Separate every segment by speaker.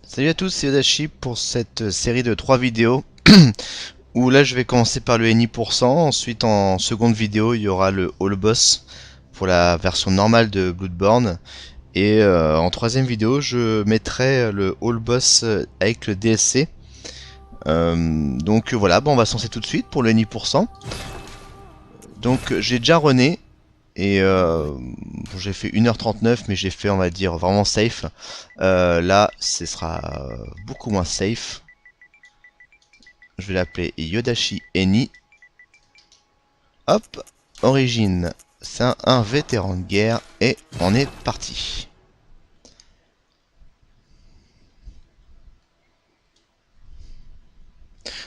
Speaker 1: Salut à tous, c'est Yodashi pour cette série de 3 vidéos où là je vais commencer par le NI%, ensuite en seconde vidéo il y aura le All Boss pour la version normale de Bloodborne et en troisième vidéo je mettrai le All Boss avec le DLC. Donc voilà, bon, on va se lancer tout de suite pour le NI%. Donc j'ai déjà runné et bon, j'ai fait 1h39 mais j'ai fait, on va dire, vraiment safe. Là ce sera beaucoup moins safe. Je vais l'appeler Yodashi Eni. Hop, origine, c'est un vétéran de guerre et on est parti.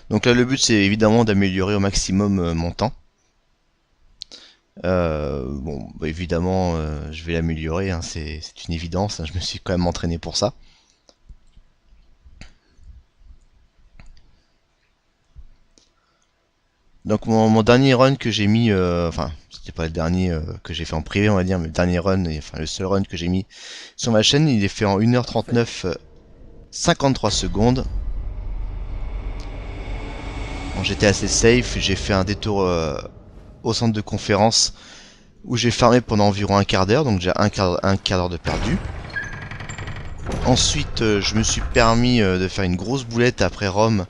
Speaker 1: Donc là le but c'est évidemment d'améliorer au maximum mon temps. Bon, bah, évidemment je vais l'améliorer, hein, c'est une évidence, hein, je me suis quand même entraîné pour ça. Donc mon dernier run que j'ai mis, enfin c'était pas le dernier que j'ai fait en privé on va dire, mais le dernier run, enfin le seul run que j'ai mis sur ma chaîne, il est fait en 1h39 53 secondes. Bon, j'étais assez safe, j'ai fait un détour au centre de conférence où j'ai farmé pendant environ un quart d'heure, donc j'ai un quart d'heure de perdu. Ensuite je me suis permis de faire une grosse boulette après Rome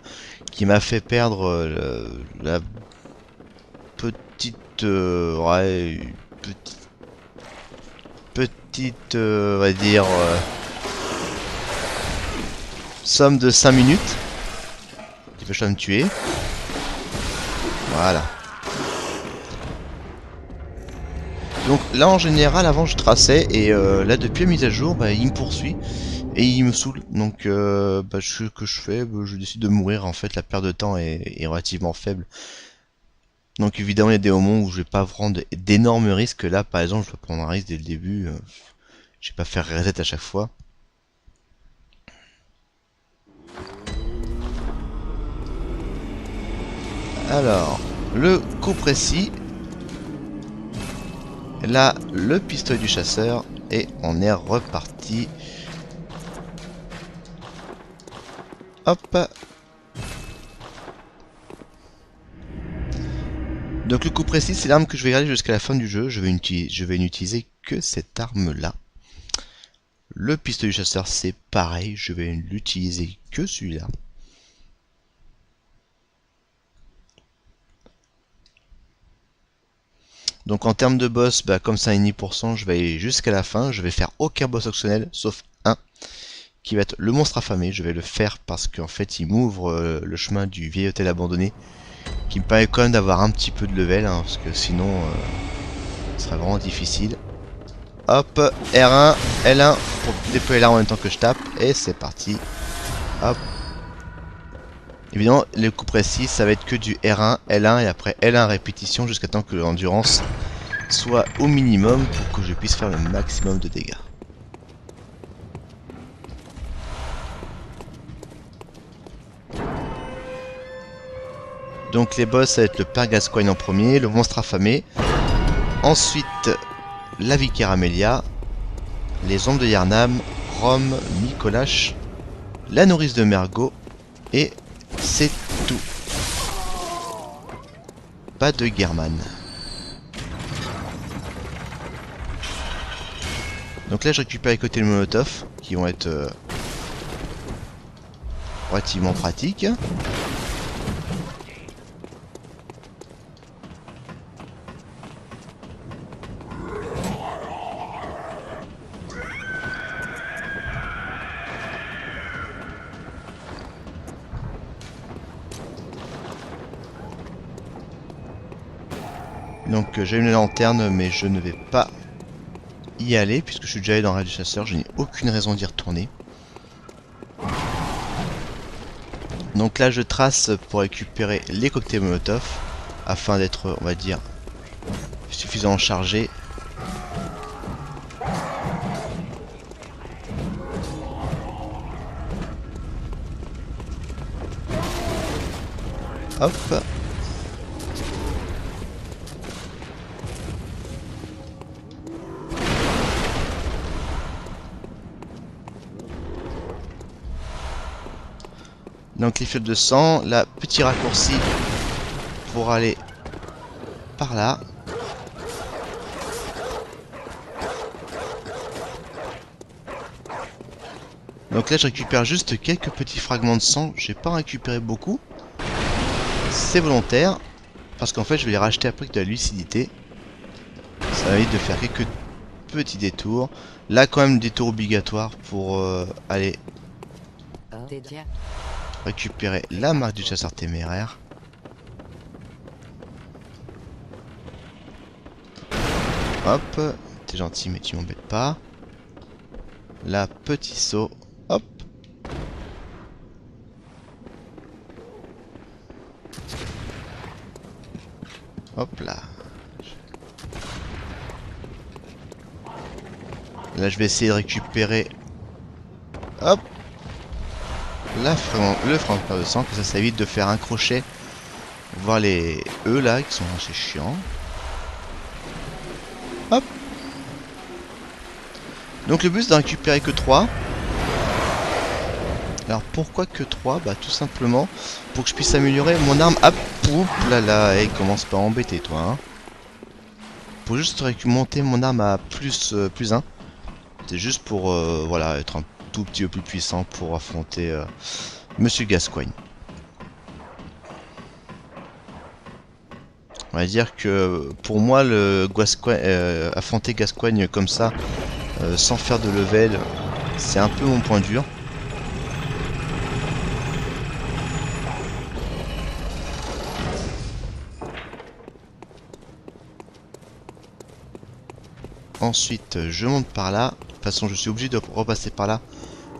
Speaker 1: qui m'a fait perdre la petite ouais, petite on va dire somme de 5 minutes qui peut me tuer. Voilà. Donc là en général avant je traçais et là depuis la mise à jour bah, il me poursuit et il me saoule. Donc bah, ce que je fais, bah, je décide de mourir. En fait la perte de temps est relativement faible. Donc évidemment il y a des moments où je vais pas prendre d'énormes risques. Là par exemple je vais prendre un risque dès le début. Je vais pas faire reset à chaque fois. Alors le coup précis. Là le pistolet du chasseur et on est reparti. Hop. Donc le coup précis c'est l'arme que je vais garder jusqu'à la fin du jeu. Je vais n'utiliser que cette arme là. Le pistolet du chasseur c'est pareil, je vais l'utiliser que celui-là. Donc en termes de boss, bah, comme c'est un 1,5%, je vais aller jusqu'à la fin. Je vais faire aucun boss optionnel sauf un qui va être le monstre affamé. Je vais le faire parce qu'en fait il m'ouvre le chemin du vieil hôtel abandonné, qui me permet quand même d'avoir un petit peu de level, hein, parce que sinon ce serait vraiment difficile. Hop, R1, L1 pour déployer l'arme en même temps que je tape, et c'est parti. Hop. Évidemment, les coups précis, ça va être que du R1, L1 et après L1 répétition jusqu'à temps que l'endurance soit au minimum pour que je puisse faire le maximum de dégâts. Donc les boss, ça va être le Père Gascoigne en premier, le monstre affamé, ensuite la Vicaire Amelia, les ombres de Yarnam, Rome, Micolash, la nourrice de Mergot, et c'est tout. Pas de German. Donc là je récupère les côtés de Molotov qui vont être relativement pratiques. Donc j'ai une lanterne mais je ne vais pas y aller puisque je suis déjà allé dans le raid du chasseur, je n'ai aucune raison d'y retourner. Donc là je trace pour récupérer les cocktails Molotov afin d'être, on va dire, suffisamment chargé. Hop. Donc les fioles de sang, la petit raccourci pour aller par là. Donc là je récupère juste quelques petits fragments de sang, j'ai pas récupéré beaucoup. C'est volontaire, parce qu'en fait je vais les racheter après avec de la lucidité. Ça va éviter de faire quelques petits détours. Là quand même détour obligatoire pour aller récupérer la marque du chasseur téméraire. Hop, t'es gentil mais tu m'embêtes pas. Là, petit saut. Hop. Hop là. Là, je vais essayer de récupérer. Hop. Le fragment de sang, que ça évite de faire un crochet. Voir les E là, qui sont assez chiants. Hop. Donc le but c'est d'en récupérer que 3. Alors pourquoi que 3? Bah tout simplement pour que je puisse améliorer mon arme. Hop, là là, hey, commence pas à embêter toi. Hein. Pour juste monter mon arme à plus 1. C'est juste pour voilà, être un tout petit peu plus puissant pour affronter Monsieur Gascoigne. On va dire que pour moi affronter Gascoigne comme ça sans faire de level, c'est un peu mon point dur. Ensuite, je monte par là. De toute façon, je suis obligé de repasser par là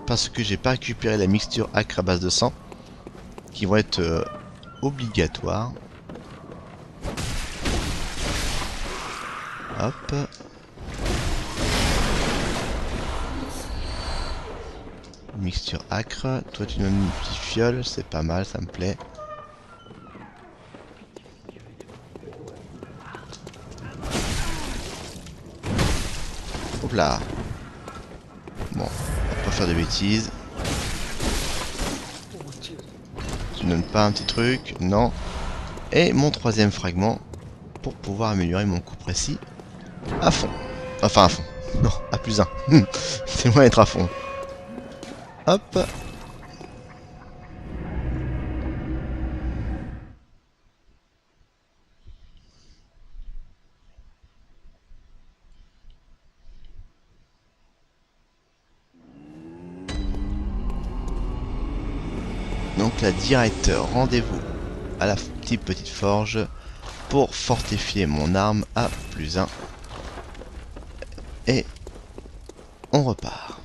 Speaker 1: parce que j'ai pas récupéré la mixture acre à base de sang qui vont être obligatoires. Hop. Mixture acre. Toi, tu donnes une petite fiole, c'est pas mal, ça me plaît. Hop là. Bon, on va pas faire de bêtises. Tu ne donnes pas un petit truc? Non. Et mon troisième fragment pour pouvoir améliorer mon coup précis à fond. Enfin à fond. Non, à plus 1. C'est loin d'être à fond. Hop. Donc là, direct rendez-vous à la petite forge pour fortifier mon arme à plus 1. Et on repart.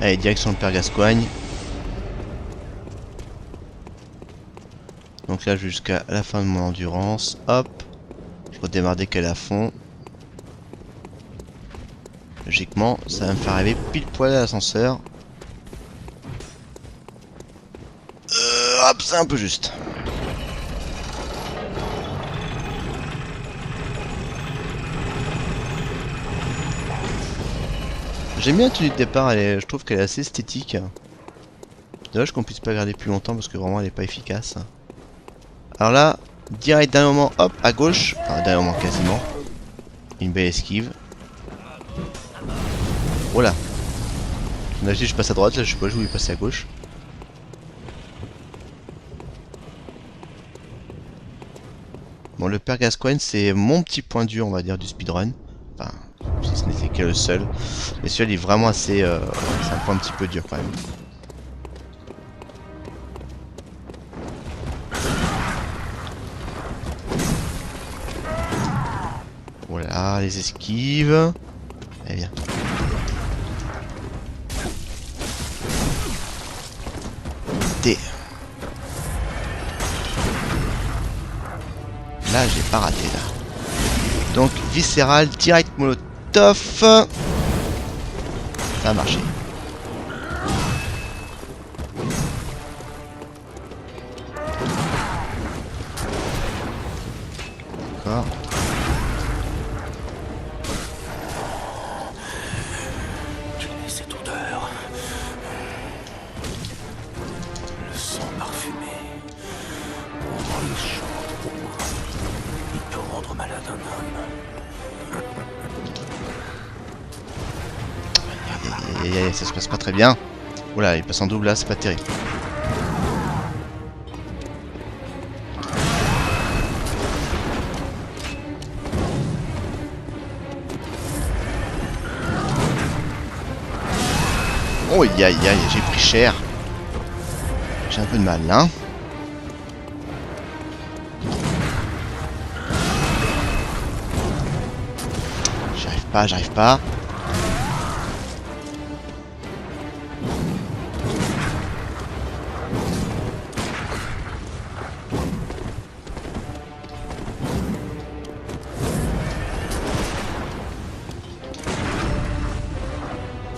Speaker 1: Allez, direction le Père Gascoigne. Donc là, jusqu'à la fin de mon endurance. Hop. Je redémarre dès qu'elle est à fond. Logiquement, ça va me faire arriver pile poil à l'ascenseur. Hop, c'est un peu juste. J'aime bien la tenue de départ, je trouve qu'elle est assez esthétique. Dommage qu'on puisse pas garder plus longtemps parce que vraiment elle est pas efficace. Alors là, direct d'un moment, hop, à gauche. Enfin, d'un moment quasiment. Une belle esquive. Voilà. Là, je passe à droite, là je sais pas, je voulais passer à gauche. Bon, le Père Gascoigne, c'est mon petit point dur, on va dire, du speedrun. Enfin, si ce n'était que le seul. Mais celui-là, il est vraiment assez... c'est un point un petit peu dur quand même. Voilà, les esquives. Allez, viens. T. Là, j'ai pas raté, là. Donc, viscéral, direct molotov. Ça a marché. D'accord.
Speaker 2: Cette odeur. Le sang parfumé. Oh, il chante pour moi. Il peut rendre malade un homme.
Speaker 1: Ça se passe pas très bien. Oula, il passe en double là, c'est pas terrible. Oh aïe aïe aïe, j'ai pris cher. J'ai un peu de mal là. J'arrive pas.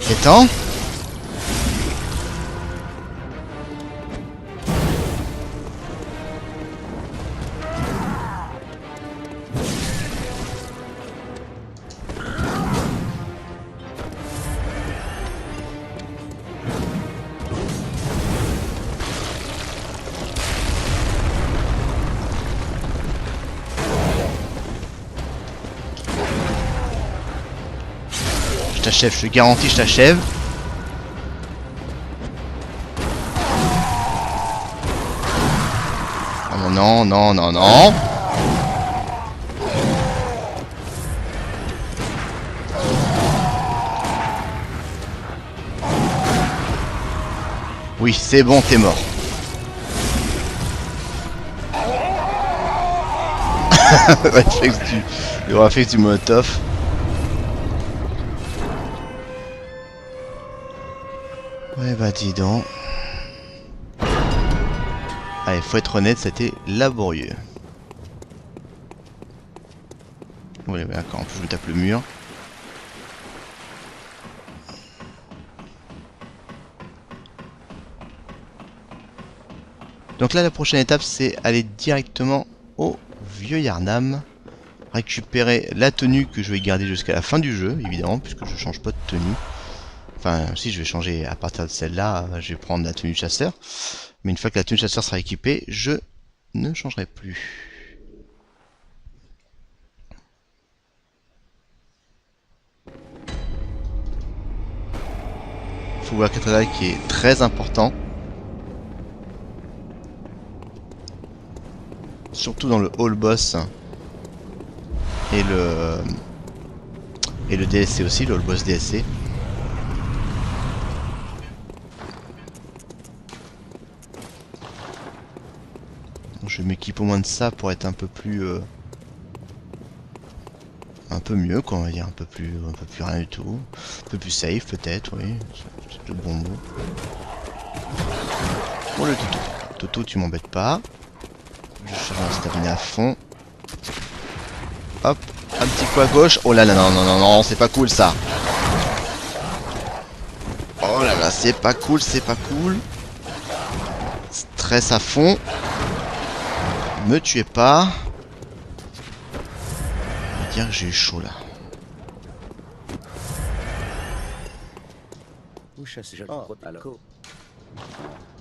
Speaker 1: Étant. Je t'achève, je te garantis, je t'achève. Oh non, non, non, non. Oui, c'est bon, t'es mort. Le réflexe du molotov. Ouais bah dis donc. Allez, faut être honnête, c'était laborieux. Ouais bah d'accord, en plus je me tape le mur. Donc là la prochaine étape c'est aller directement au vieux Yharnam. Récupérer la tenue que je vais garder jusqu'à la fin du jeu, évidemment, puisque je change pas de tenue. Enfin, si je vais changer à partir de celle-là, je vais prendre la tenue de chasseur. Mais une fois que la tenue de chasseur sera équipée, je ne changerai plus. Faut voir cathédrale qui est très important. Surtout dans le hall boss. Et le DSC aussi, le hall boss DSC. Je m'équipe au moins de ça pour être un peu plus... un peu mieux quoi, on va dire, un peu plus rien du tout. Un peu plus safe peut-être, oui. C'est le bon mot. Oh le Toto. Toto, tu m'embêtes pas. Je charge la stamina à fond. Hop, un petit coup à gauche. Oh là là, non, non, non, non, c'est pas cool ça. Oh là là, c'est pas cool, c'est pas cool. Stress à fond. Me tuez pas. On va dire que j'ai eu chaud là.
Speaker 2: Vous chassez alors.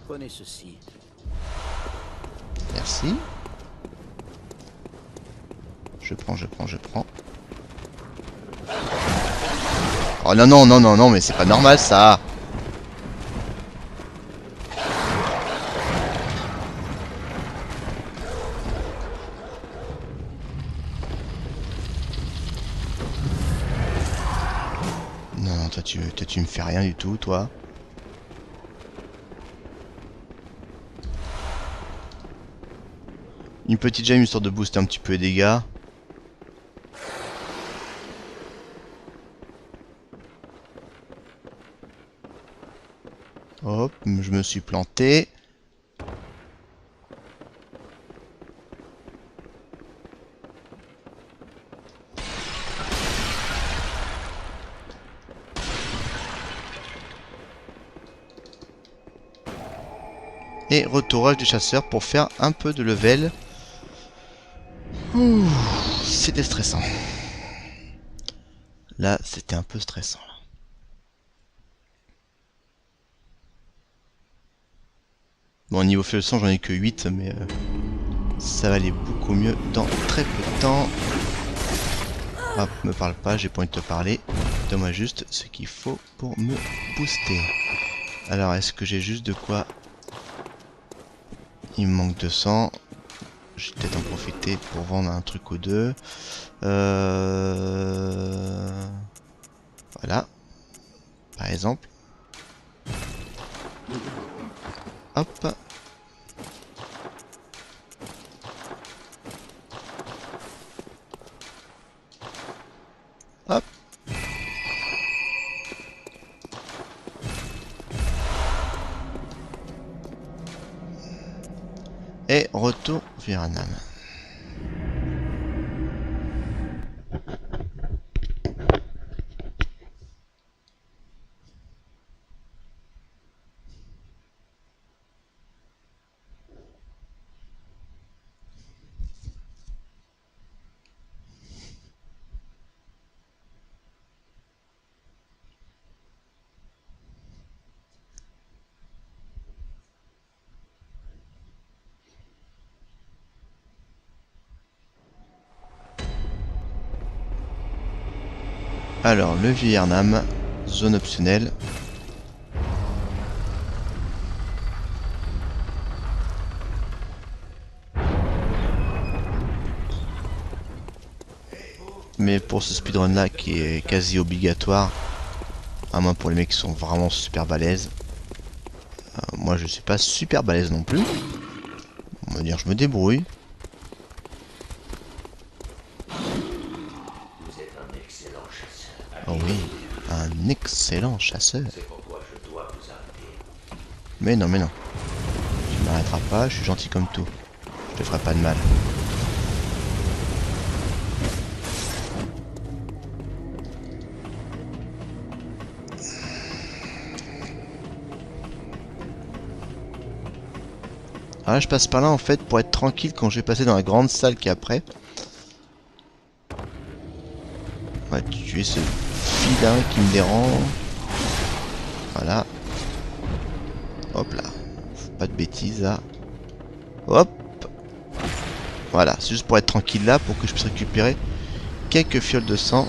Speaker 2: Prenez ceci.
Speaker 1: Merci. Je prends, je prends, je prends. Oh non, non, non, non, non, mais c'est pas normal ça. Non, non, toi tu me fais rien du tout, toi. Une petite gemme histoire de booster un petit peu les dégâts. Hop, je me suis planté. Et retourage du chasseur pour faire un peu de level. Ouh, c'était stressant. Là, c'était un peu stressant. Bon, niveau feu de sang, j'en ai que 8, mais ça va aller beaucoup mieux dans très peu de temps. Ah, me parle pas, j'ai pas envie de te parler. Donne-moi juste ce qu'il faut pour me booster. Alors, est-ce que j'ai juste de quoi? Il me manque 200. Je vais peut-être en profiter pour vendre un truc ou deux. Voilà. Par exemple. Hop. Hop. Et retour Vietnam. Alors, le Vietnam, zone optionnelle. Mais pour ce speedrun là qui est quasi obligatoire, à moins pour les mecs qui sont vraiment super balèzes. Moi je suis pas super balèze non plus. On va dire je me débrouille.
Speaker 2: Vous êtes un excellent chasseur.
Speaker 1: Oh oui, un excellent chasseur.
Speaker 2: C'est pourquoi je dois vous arrêter.
Speaker 1: Mais non, mais non. Tu m'arrêteras pas, je suis gentil comme tout. Je te ferai pas de mal. Ah, je passe par là en fait pour être tranquille quand je vais passer dans la grande salle qui est après. On va tuer ce filin qui me dérange. Voilà. Hop là. Pas de bêtises là. Hop. Voilà, c'est juste pour être tranquille là, pour que je puisse récupérer quelques fioles de sang.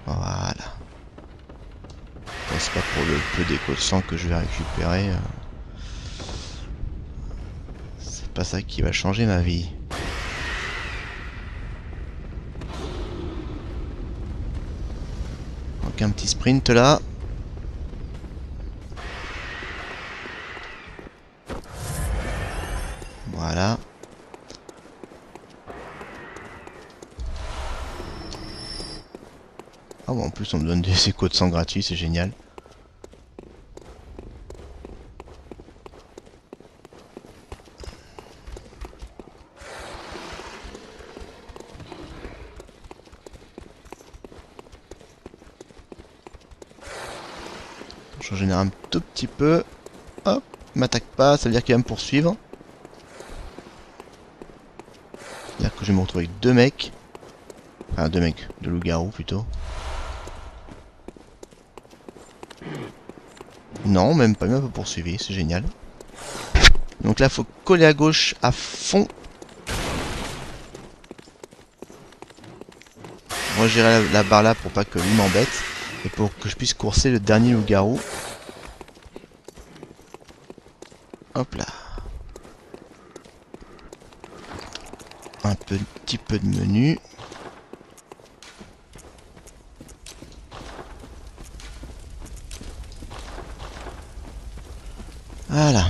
Speaker 1: Voilà. Bon, c'est pas pour le peu d'écho de sang que je vais récupérer. C'est pas ça qui va changer ma vie. Donc un petit sprint là. Voilà. Ah bon, en plus on me donne des échos de sang gratuits, c'est génial. Je génère un tout petit peu. Hop, m'attaque pas, ça veut dire qu'il va me poursuivre. C'est-à-dire que je vais me retrouver avec deux mecs. Enfin, deux mecs, deux loups-garous plutôt. Non, même pas, il m'a pas poursuivi, c'est génial. Donc là, faut coller à gauche à fond. Moi, j'irai la barre là pour pas que lui m'embête. Et pour que je puisse courser le dernier loup-garou. Hop là. Un petit peu de menu. Voilà.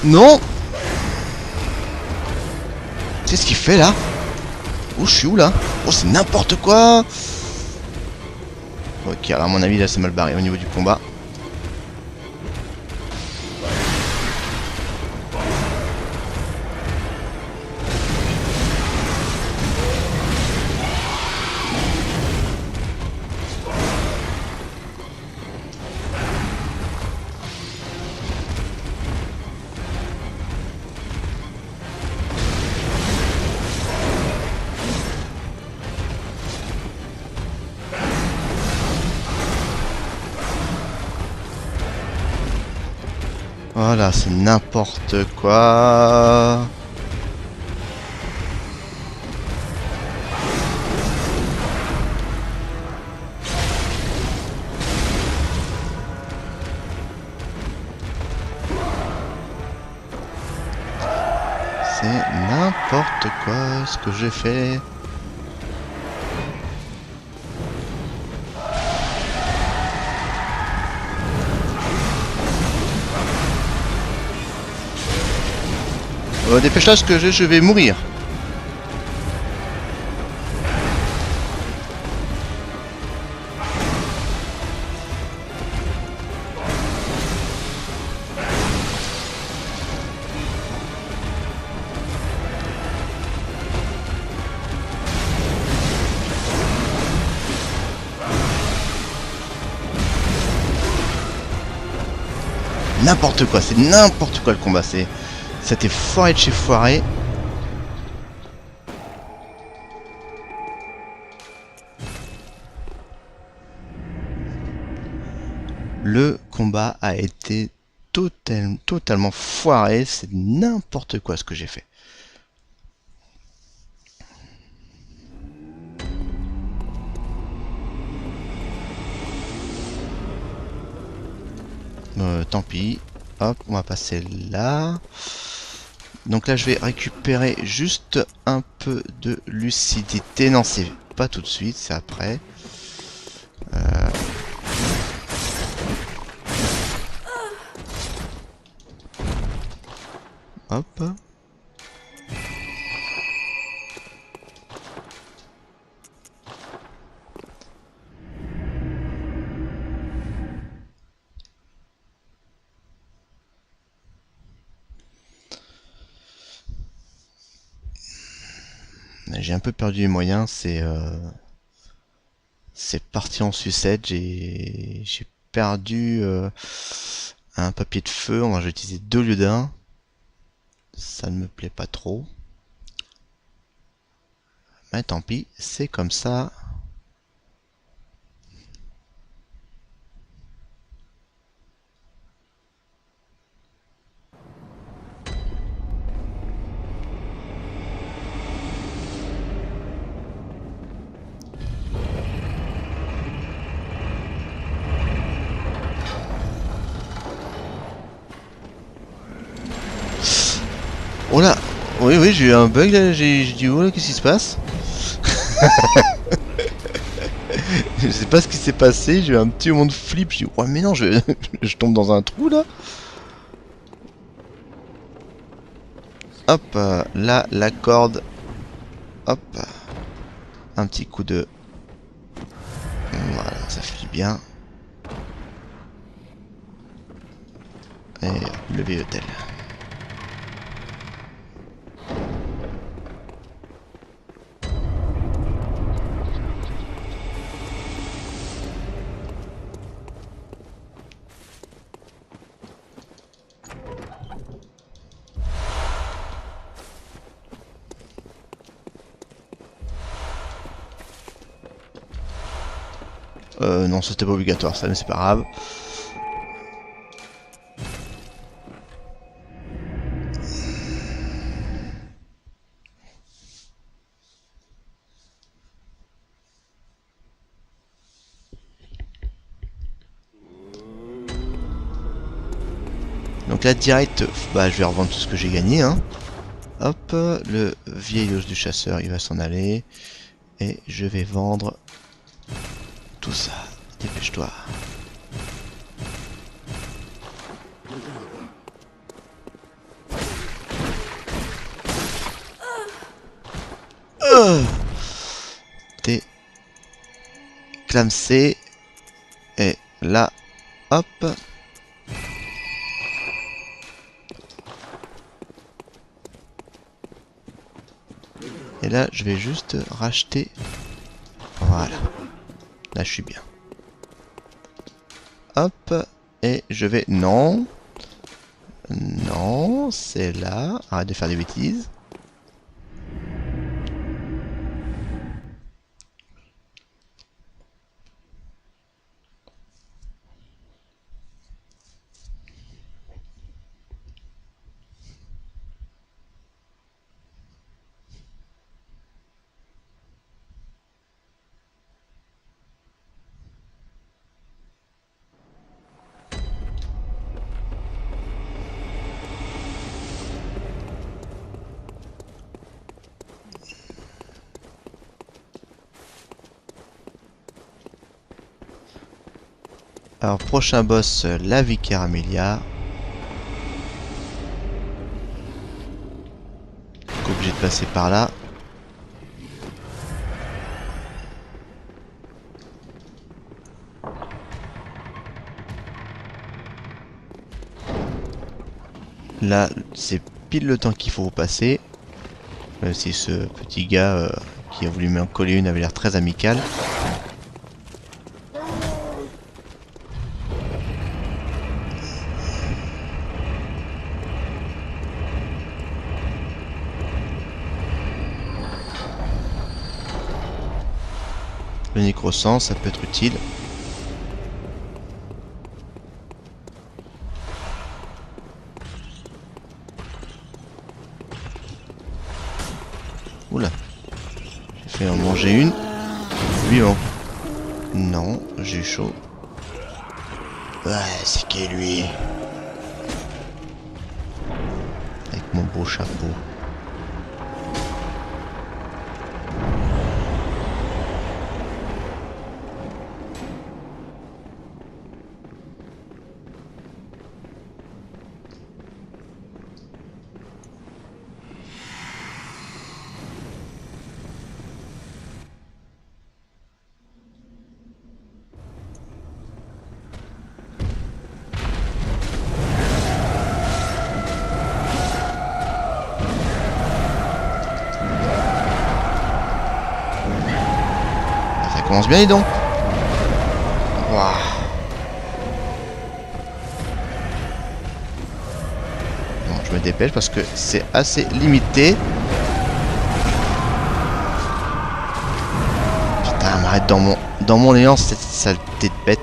Speaker 1: Non. Qu'est-ce qu'il fait là? Oh, je suis où là? Oh, c'est n'importe quoi. Ok, alors à mon avis là c'est mal barré au niveau du combat. Voilà, c'est n'importe quoi. C'est n'importe quoi ce que j'ai fait. Dépêche-toi parce que je vais mourir. N'importe quoi, c'est n'importe quoi le combat. C'était foiré de chez foiré. Le combat a été totalement foiré. C'est n'importe quoi ce que j'ai fait. Tant pis. Hop, on va passer là. Donc là, je vais récupérer juste un peu de lucidité. Non, c'est pas tout de suite, c'est après. Hop. J'ai un peu perdu les moyens, c'est parti en sucette, j'ai perdu un papier de feu, on va utiliser 2 au lieu d'un. Ça ne me plaît pas trop. Mais tant pis, c'est comme ça. Oh là. Oui, oui, j'ai eu un bug là, j'ai dit oh là, qu'est-ce qui se passe? Je sais pas ce qui s'est passé, j'ai eu un petit moment de flip, j'ai dit oh mais non, je tombe dans un trou là. Hop, là, la corde. Hop. Un petit coup de... Voilà, ça fait du bien. Et le vieil hôtel. Non, c'était pas obligatoire ça, mais c'est pas grave. Donc là, direct, bah, je vais revendre tout ce que j'ai gagné. Hein. Hop, le vieil os du chasseur, il va s'en aller. Et je vais vendre tout ça. T'es clamsé. Et là, hop. Et là, je vais juste racheter. Voilà. Là, je suis bien. Hop. Et je vais... Non. Non, c'est là. Arrête de faire des bêtises. Alors, prochain boss, la Vicaire Amelia. Donc, obligé de passer par là. Là, c'est pile le temps qu'il faut passer. Si ce petit gars qui a voulu m'en coller une avait l'air très amical. Le nécrosang, ça peut être utile. Oula. J'ai fait en manger une. Lui, oh. Non, j'ai chaud. Ouais, c'est qui lui? Avec mon beau chapeau. Commence bien, dis donc. Waouh. Bon, je me dépêche parce que c'est assez limité. Putain, m'arrête dans mon élan, cette saleté de bête.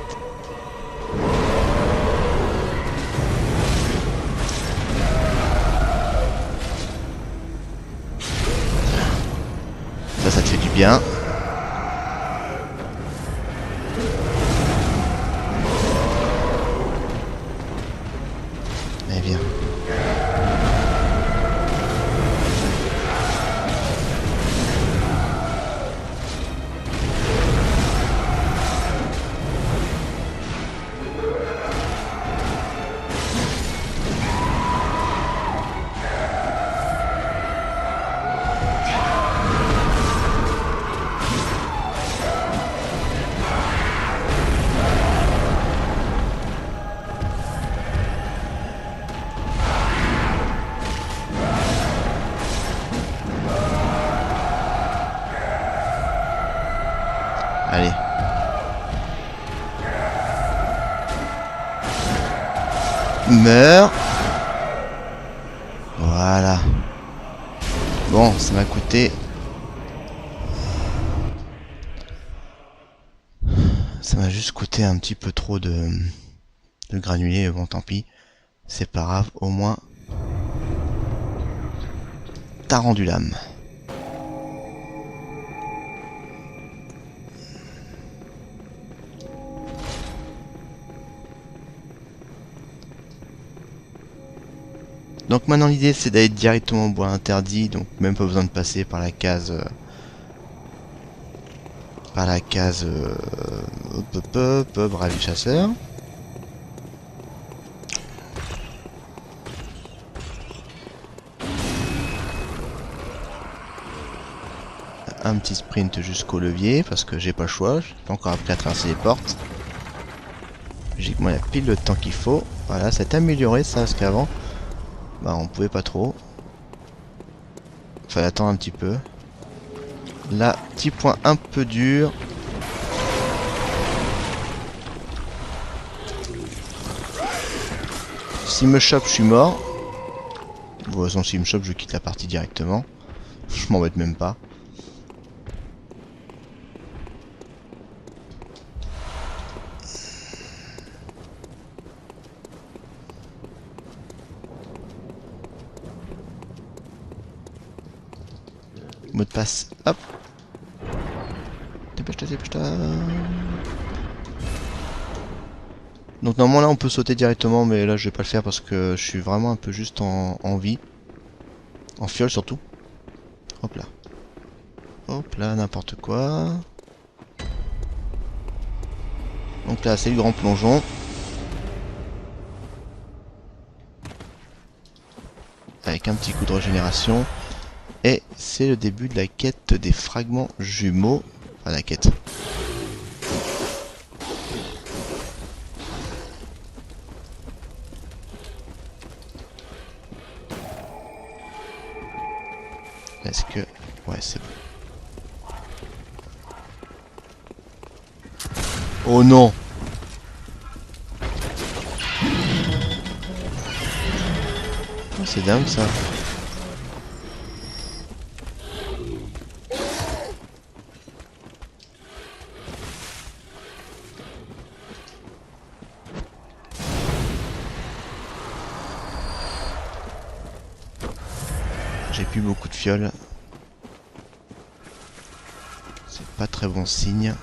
Speaker 1: Ça te fait du bien. Viens. Allez. Meurs. Voilà. Bon, ça m'a coûté... Ça m'a juste coûté un petit peu trop de granulés. Bon, tant pis. C'est pas grave, au moins... T'as rendu l'âme. Donc maintenant l'idée c'est d'aller directement au bois interdit, donc même pas besoin de passer par la case bravi chasseur. un petit sprint jusqu'au levier parce que j'ai pas le choix, j'ai pas encore appris à traverser les portes. Logiquement il y a pile le temps qu'il faut. Voilà, ça s'est amélioré ça parce qu'avant bah on pouvait pas trop. Fallait attendre un petit peu. Là, petit point un peu dur. S'il me chope, je suis mort. De toute façon, s'il me chope, je quitte la partie directement. Je m'embête même pas. Mot de passe, hop. Dépêche-toi, dépêche-toi. Donc normalement là on peut sauter directement, mais là je vais pas le faire parce que je suis vraiment un peu juste en vie. En fiole surtout. Hop là. Hop là, n'importe quoi. Donc là c'est le grand plongeon. Avec un petit coup de régénération. Et c'est le début de la quête des fragments jumeaux. Enfin la quête. Est-ce que... Ouais, c'est bon. Oh non! Oh, c'est dingue ça. J'ai plus beaucoup de fioles. C'est pas très bon signe.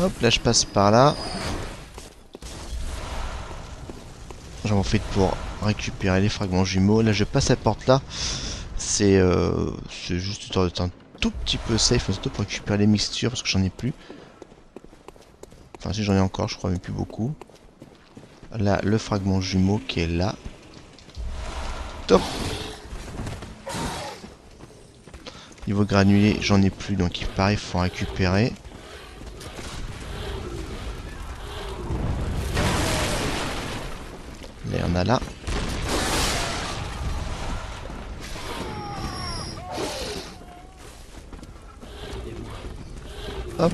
Speaker 1: Hop, là je passe par là. J'en profite pour récupérer les fragments jumeaux. Là je passe la porte là. C'est juste histoire d'être un tout petit peu safe, surtout pour récupérer les mixtures parce que j'en ai plus. Enfin si j'en ai encore, je crois, mais plus beaucoup. Là, le fragment jumeau qui est là. Top. Niveau granulé, j'en ai plus, donc il paraît qu'il faut en récupérer. Là, il y en a là. Hop.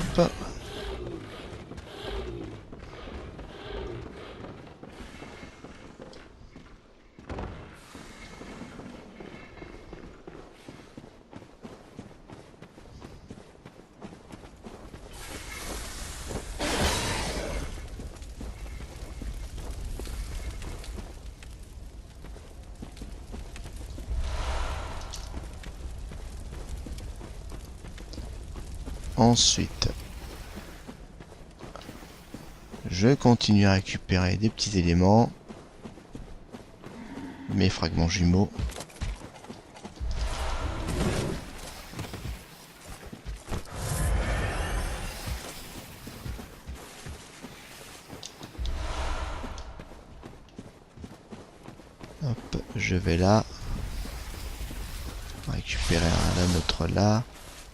Speaker 1: Ensuite, je continue à récupérer des petits éléments. Mes fragments jumeaux. Hop, je vais là. Récupérer un autre là.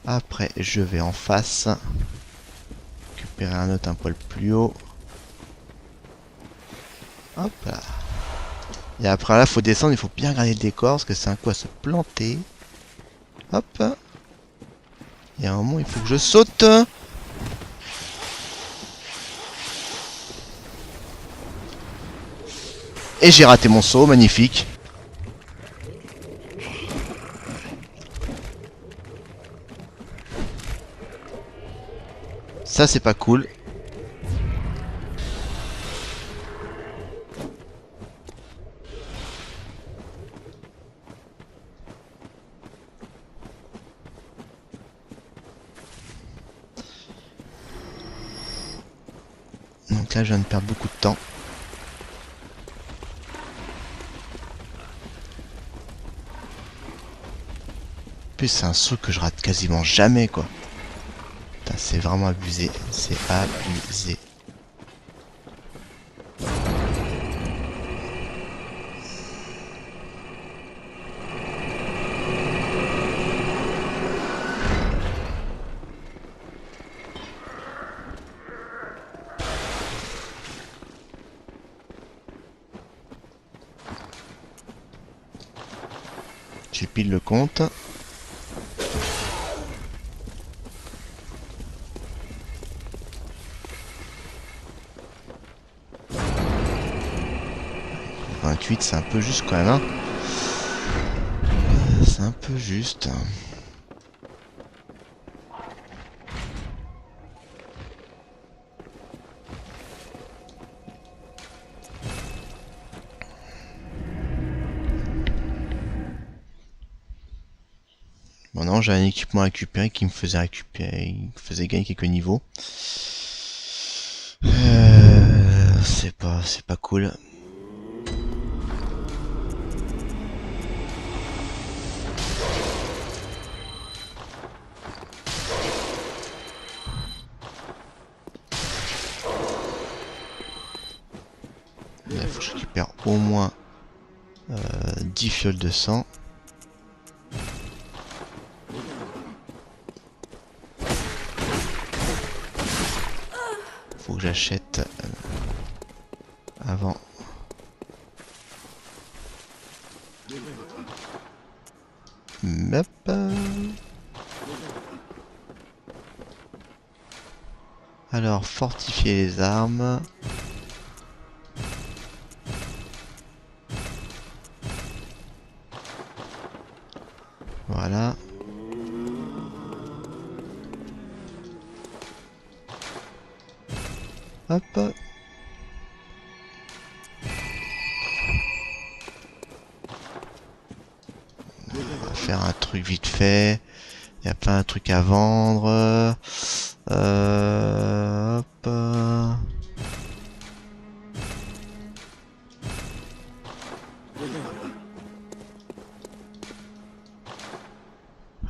Speaker 1: Après, je vais en face. Récupérer un autre un poil plus haut. Hop là. Et après là, faut descendre, il faut bien regarder le décor parce que c'est un coup à se planter. Hop. Il y a un moment, il faut que je saute. Et j'ai raté mon saut, magnifique. Ça, c'est pas cool. Donc là je viens de perdre beaucoup de temps. En plus c'est un saut que je rate quasiment jamais quoi. Putain, c'est vraiment abusé. C'est abusé. J'ai pile le compte. C'est un peu juste quand même, hein. C'est un peu juste. Bon non, j'ai un équipement à récupérer qui me faisait gagner quelques niveaux. C'est pas cool. Il faut que je récupère au moins 10 fioles de sang. Faut que j'achète avant. Hop. Alors, fortifier les armes. Voilà. Hop. On va faire un truc vite fait. Il y a plein de trucs à vendre. Hop.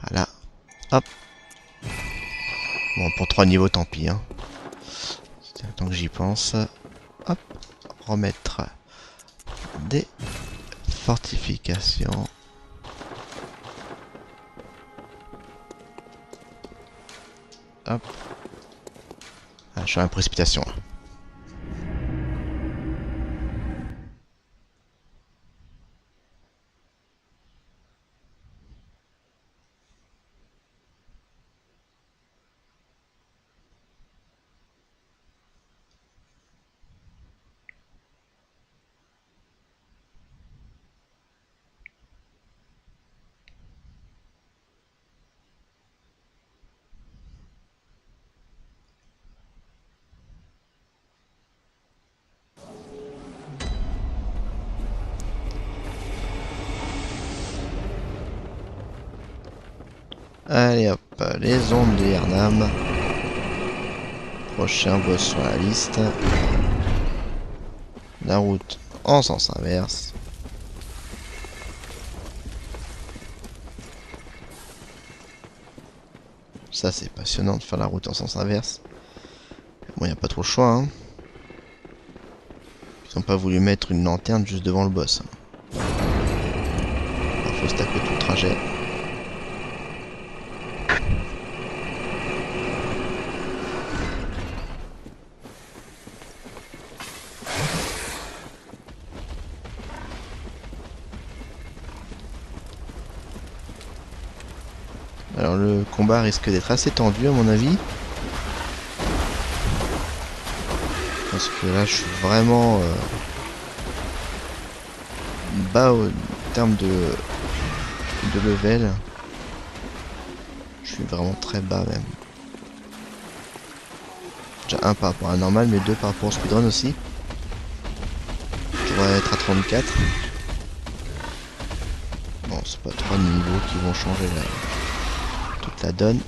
Speaker 1: Voilà. Hop. Bon, pour 3 niveaux, tant pis. Hein. Tant que j'y pense. Hop. Remettre des fortifications. Hop. Ah, je suis en précipitation là. Allez hop, les ondes de Yharnam. Prochain boss sur la liste. La route en sens inverse. Ça c'est passionnant de faire la route en sens inverse. Bon, y a pas trop le choix, hein. Ils ont pas voulu mettre une lanterne juste devant le boss. Alors, faut se taper tout le trajet. Alors le combat risque d'être assez tendu à mon avis. Parce que là je suis vraiment bas en termes de level. Je suis vraiment très bas même. Déjà 1 par rapport à normal, mais 2 par rapport au speedrun aussi. Je devrais être à 34. Bon, c'est pas 3 niveaux qui vont changer toute la donne.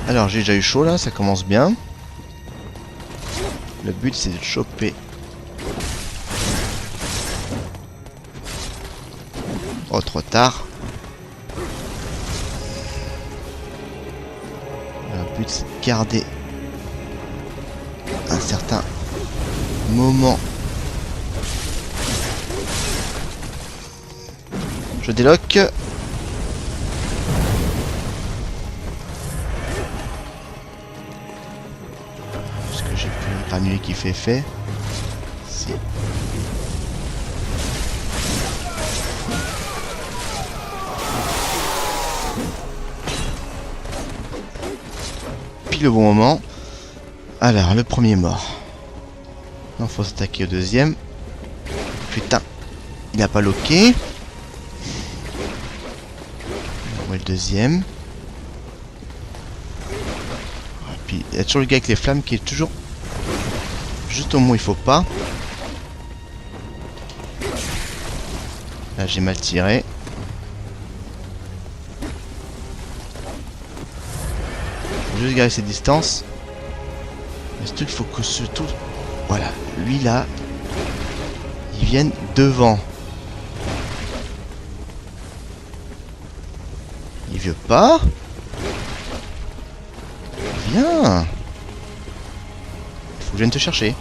Speaker 1: Alors j'ai déjà eu chaud là, ça commence bien. Le but c'est de choper. Oh trop tard. Le but c'est de garder un certain moment. Je déloque. J'ai plus le granulé qui fait effet. Si. Pile au bon moment. Alors, le premier mort. Non, faut s'attaquer au deuxième. Putain, il a pas loqué. Ouais, le deuxième. Et puis, il y a toujours le gars avec les flammes qui est toujours juste au moment où il faut pas. Là j'ai mal tiré. Faut juste garder ses distances. Mais surtout il faut que surtout... Voilà, lui là, il vienne devant. Il veut pas. Viens. Il faut que je vienne te chercher.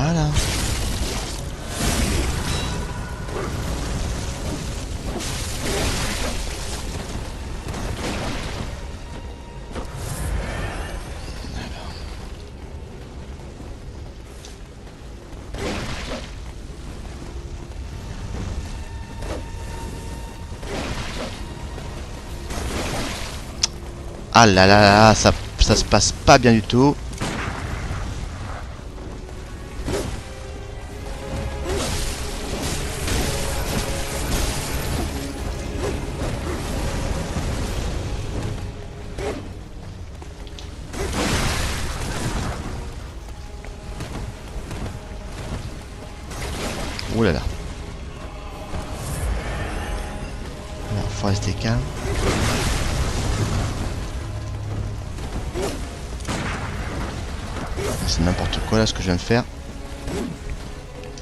Speaker 1: Voilà. Ah là là là, ça se passe pas bien du tout. Ouh là là. Alors, faut rester calme. C'est n'importe quoi là ce que je viens de faire.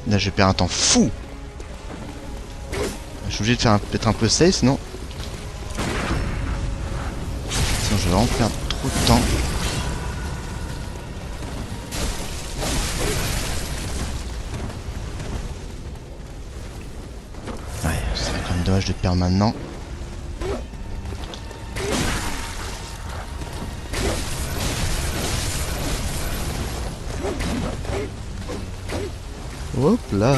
Speaker 1: Là je perds un temps fou. Je suis obligé de faire peut-être un peu safe sinon. Sinon je vais vraiment perdre trop de temps. Ouais, ce serait quand même dommage de perdre maintenant. Hop là.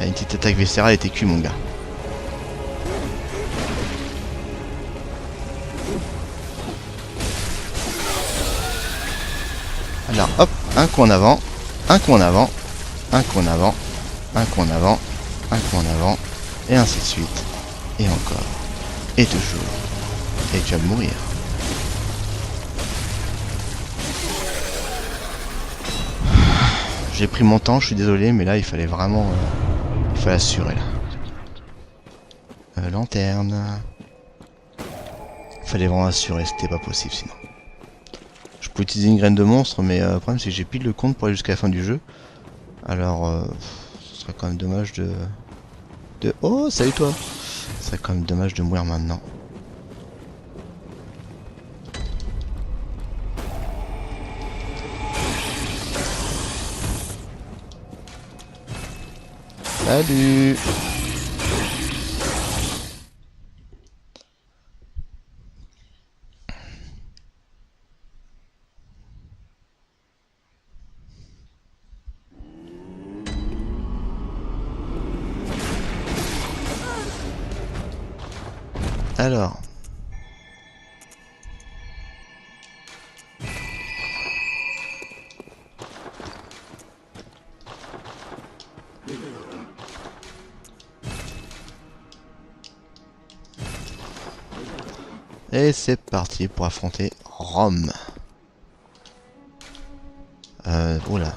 Speaker 1: Ah, une petite attaque viscérale était cul mon gars. Alors hop, un coup en avant, un coup en avant, un coup en avant, un coup en avant, un coup en avant, et ainsi de suite. Et encore. Et toujours. Et tu vas mourir. J'ai pris mon temps, je suis désolé, mais là il fallait vraiment... il fallait assurer là. Lanterne. Il fallait vraiment assurer, c'était pas possible sinon. Je peux utiliser une graine de monstre, mais le problème c'est que j'ai pile le compte pour aller jusqu'à la fin du jeu. Alors, ce serait quand même dommage de... Oh, salut toi! Ce serait quand même dommage de mourir maintenant. Salut! Alors... Et c'est parti pour affronter Rome. Oula.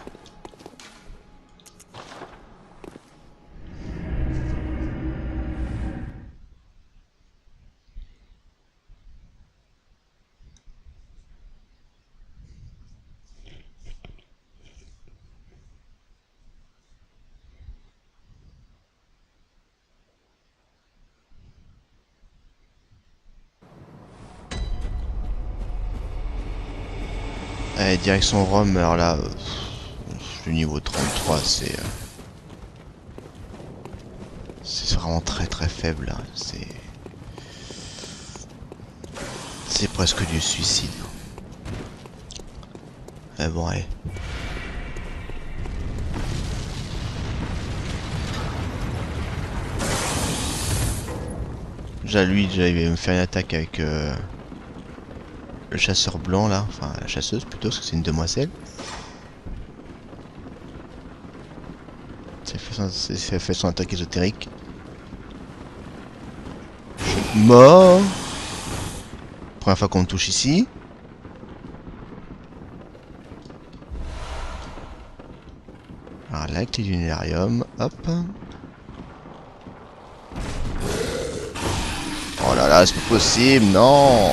Speaker 1: Allez, direction Rome, alors là, le niveau 33, c'est vraiment très très faible, là. C'est presque du suicide. Mais bon, allez. Déjà, lui, déjà, il va me faire une attaque avec le chasseur blanc, là. Enfin, la chasseuse, plutôt, parce que c'est une demoiselle. Ça fait son attaque ésotérique. Mort. Première fois qu'on me touche ici. Alors la clé du Nularium, hop. Oh là là, c'est pas possible, non.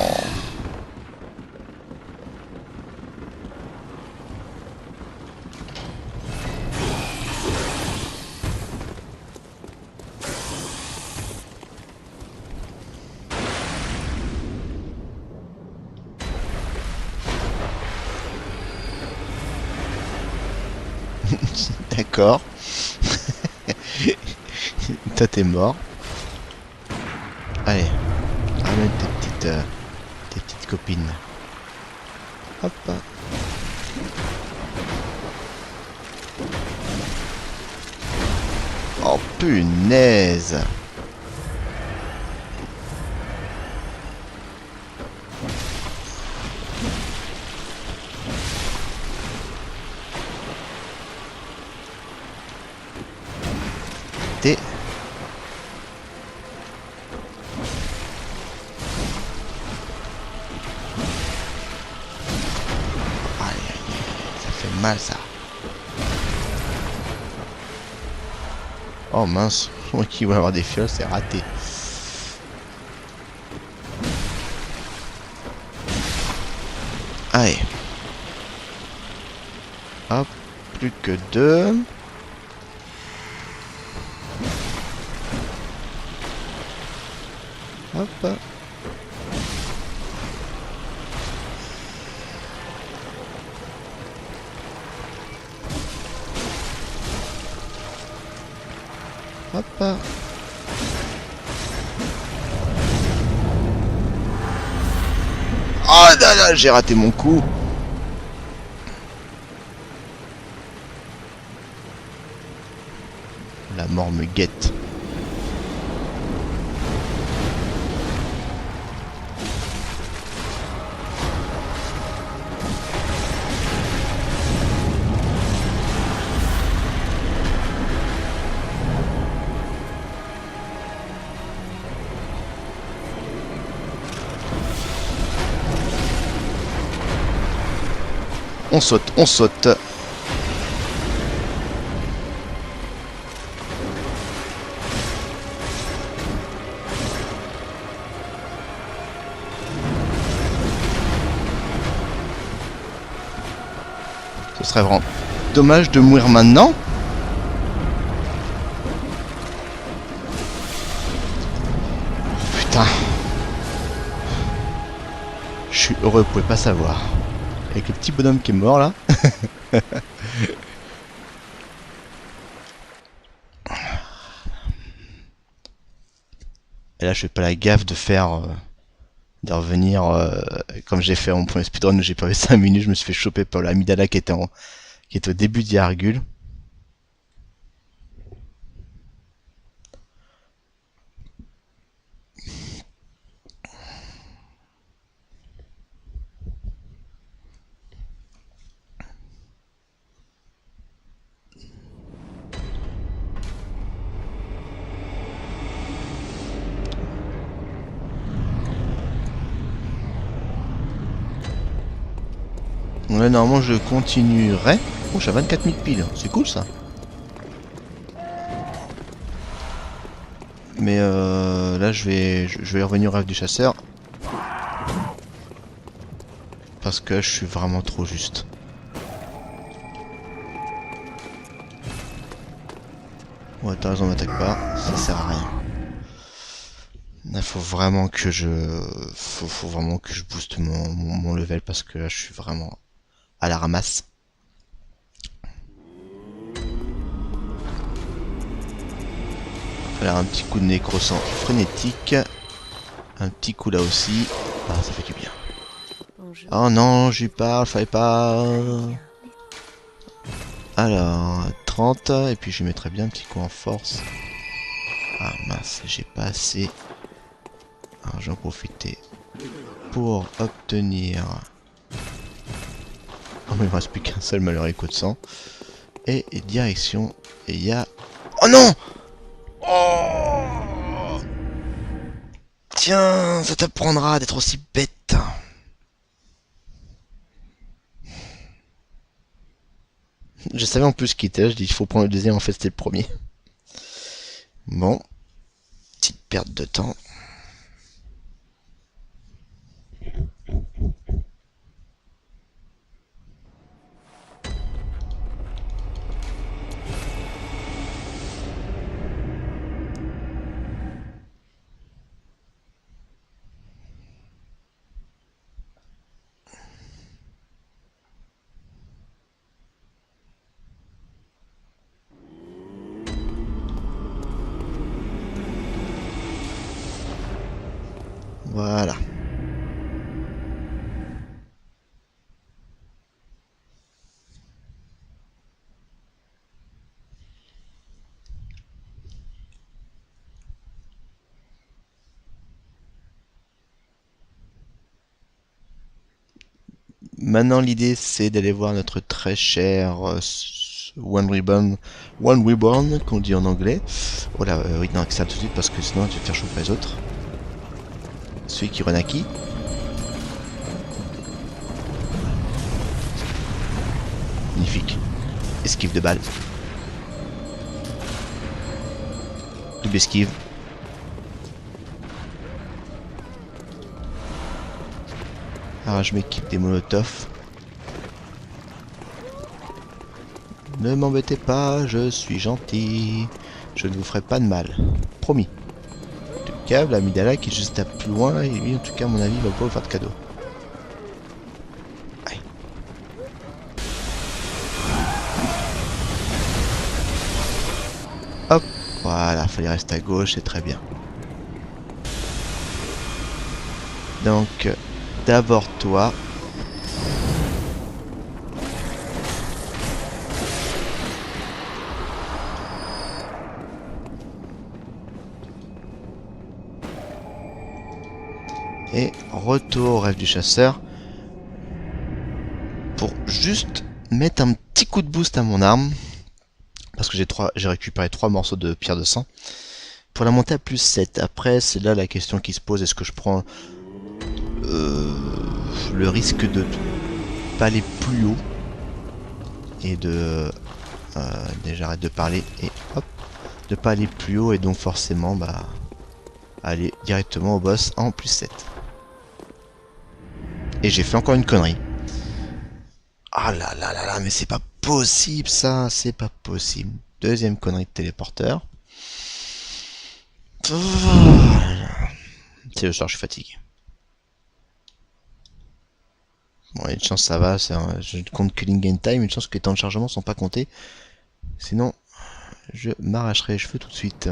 Speaker 1: D'accord. Toi t'es mort. Allez, ramène tes petites copines. Hop. Oh punaise. T'es... Ça fait mal ça. Oh mince, moi qui voulais avoir des fioles, c'est raté. Allez. Hop, plus que deux. Hop. Hop. Oh là là, j'ai raté mon coup. La mort me guette. On saute, on saute. Ce serait vraiment dommage de mourir maintenant. Putain. Je suis heureux, vous pouvez pas savoir. Avec le petit bonhomme qui est mort là. Et là je fais pas la gaffe de faire... de revenir comme j'ai fait en premier speedrun où j'ai pas eu 5 minutes, je me suis fait choper par l'amidala qui était au début d'Yargul. Là, normalement, je continuerai. Oh, j'ai 24 000 piles. C'est cool, ça. Mais là, je vais revenir au rêve du chasseur. Parce que je suis vraiment trop juste. Ouais, t'as raison, m'attaque pas. Ça sert à rien. Là, faut vraiment que faut vraiment que je booste mon level parce que là, je suis vraiment à la ramasse. Alors, un petit coup de nécrosant frénétique. Un petit coup là aussi. Ah, ça fait du bien. Oh non, je lui parle, fallait pas. Alors, 30, et puis je lui mettrai bien un petit coup en force. Ah mince, j'ai pas assez. Alors j'en profiter pour obtenir... Oh mais il me reste plus qu'un seul malheureux coup de sang. Et direction, et il y a... Oh non! Oh! Tiens, ça t'apprendra d'être aussi bête. Je savais en plus qui était, je dis il faut prendre le deuxième, en fait c'était le premier. Bon, petite perte de temps. Voilà. Maintenant, l'idée, c'est d'aller voir notre très cher One Reborn, qu'on dit en anglais. Oh là, oui, non, ça tout de suite parce que sinon, tu vas te faire choper les autres. Celui qui renaki. Magnifique. Esquive de balle. Double esquive. Alors, je m'équipe des molotovs. Ne m'embêtez pas, je suis gentil. Je ne vous ferai pas de mal. Promis. En tout cas, l'amidala qui est juste à plus loin, et lui, en tout cas, à mon avis, va pas vous faire de cadeau. Aïe. Hop, voilà, fallait rester à gauche, c'est très bien. Donc, d'abord toi. Et retour au rêve du chasseur. Pour juste mettre un petit coup de boost à mon arme. Parce que j'ai récupéré 3 morceaux de pierre de sang. Pour la monter à plus 7. Après, c'est là la question qui se pose. Est-ce que je prends le risque de pas aller plus haut et de déjà arrête de parler et hop, de pas aller plus haut et donc forcément bah aller directement au boss en plus 7. Et j'ai fait encore une connerie. Ah là là là là, mais c'est pas possible ça, c'est pas possible. Deuxième connerie de téléporteur. C'est le soir, je suis fatigué. Bon, il y a une chance, ça va, je compte Killing in Time, une chance que les temps de chargement sont pas comptés. Sinon, je m'arracherai les cheveux tout de suite.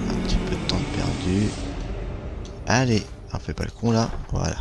Speaker 1: Un petit peu de temps perdu. Allez, on fait pas le con là, voilà.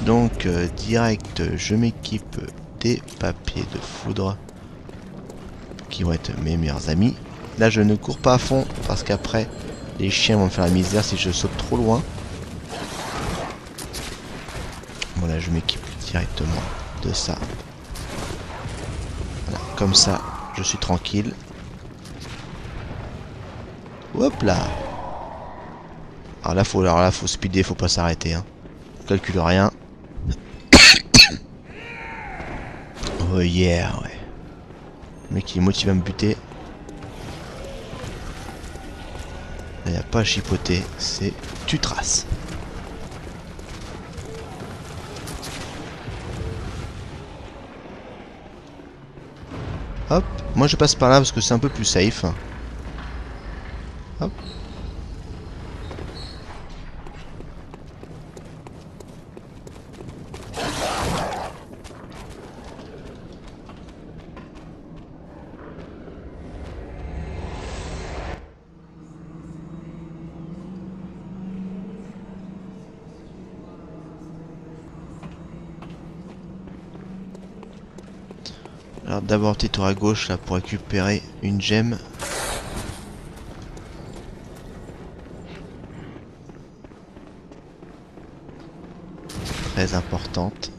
Speaker 1: Donc direct, je m'équipe des papiers de foudre qui vont être mes meilleurs amis. Là je ne cours pas à fond parce qu'après les chiens vont me faire la misère si je saute trop loin. Voilà, je m'équipe directement de ça. Voilà, comme ça je suis tranquille. Hop là. Alors là faut speeder, faut pas s'arrêter hein. On calcule rien. Oh yeah, ouais. Le mec il est motivé à me buter. Là y a pas à chipoter, c'est tu traces. Hop, moi je passe par là parce que c'est un peu plus safe. Hop. Alors d'abord petit tour à gauche là pour récupérer une gemme. Très importante.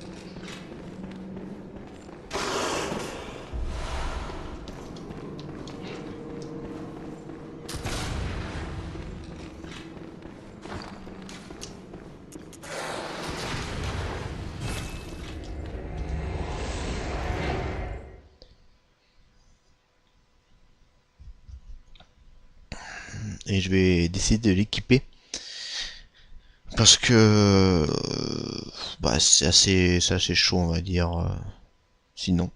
Speaker 1: Et je vais décider de l'équiper. Parce que bah, c'est assez chaud on va dire. Sinon.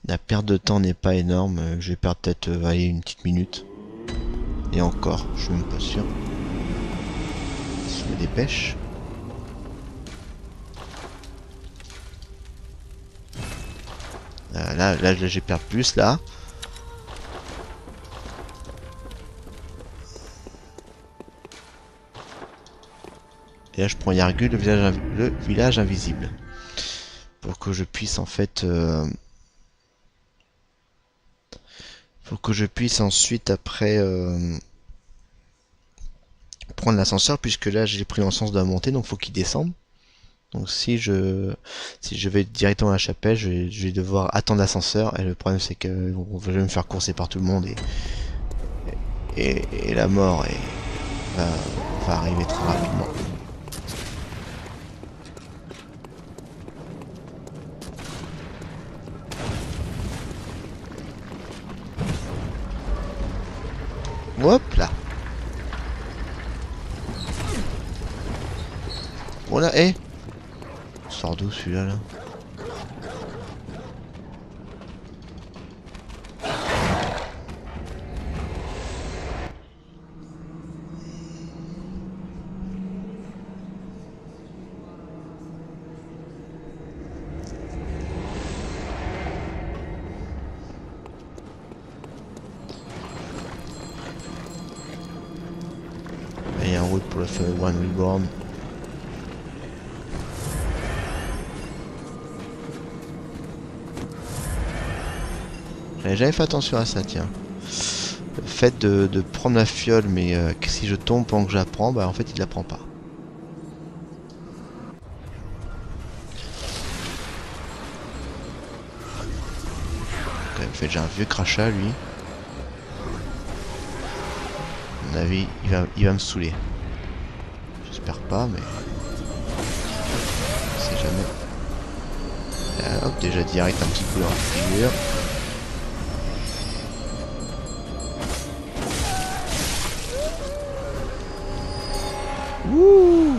Speaker 1: La perte de temps n'est pas énorme. Je vais perdre peut-être allez, une petite minute. Et encore, je suis même pas sûr. Si je me dépêche. Là j'ai perdu plus là. Et là je prends Yargul, le village invisible. Pour que je puisse en fait... Faut que je puisse ensuite après prendre l'ascenseur puisque là j'ai pris en sens de la montée donc faut qu'il descende. Donc si je vais directement à la chapelle, je vais devoir attendre l'ascenseur et le problème c'est que je vais me faire courser par tout le monde et la mort va arriver très rapidement. Hop là. Voilà, hé. Sors d'où celui-là là? Et en route pour le fameux One Reborn. J'avais jamais fait attention à ça, tiens. Le fait de prendre la fiole, mais que si je tombe pendant que je la prends, bah en fait il la prend pas. En fait j'ai un vieux crachat lui. À mon avis il va me saouler. J'espère pas mais... On sait jamais. Là, hop, déjà direct un petit coup dans la figure. Wouh!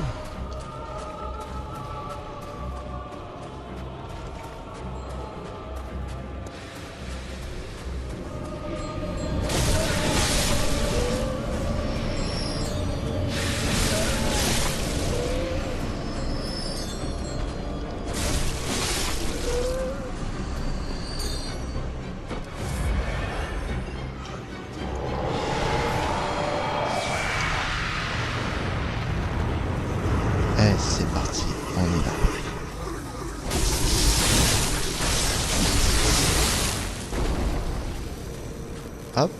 Speaker 1: Hop.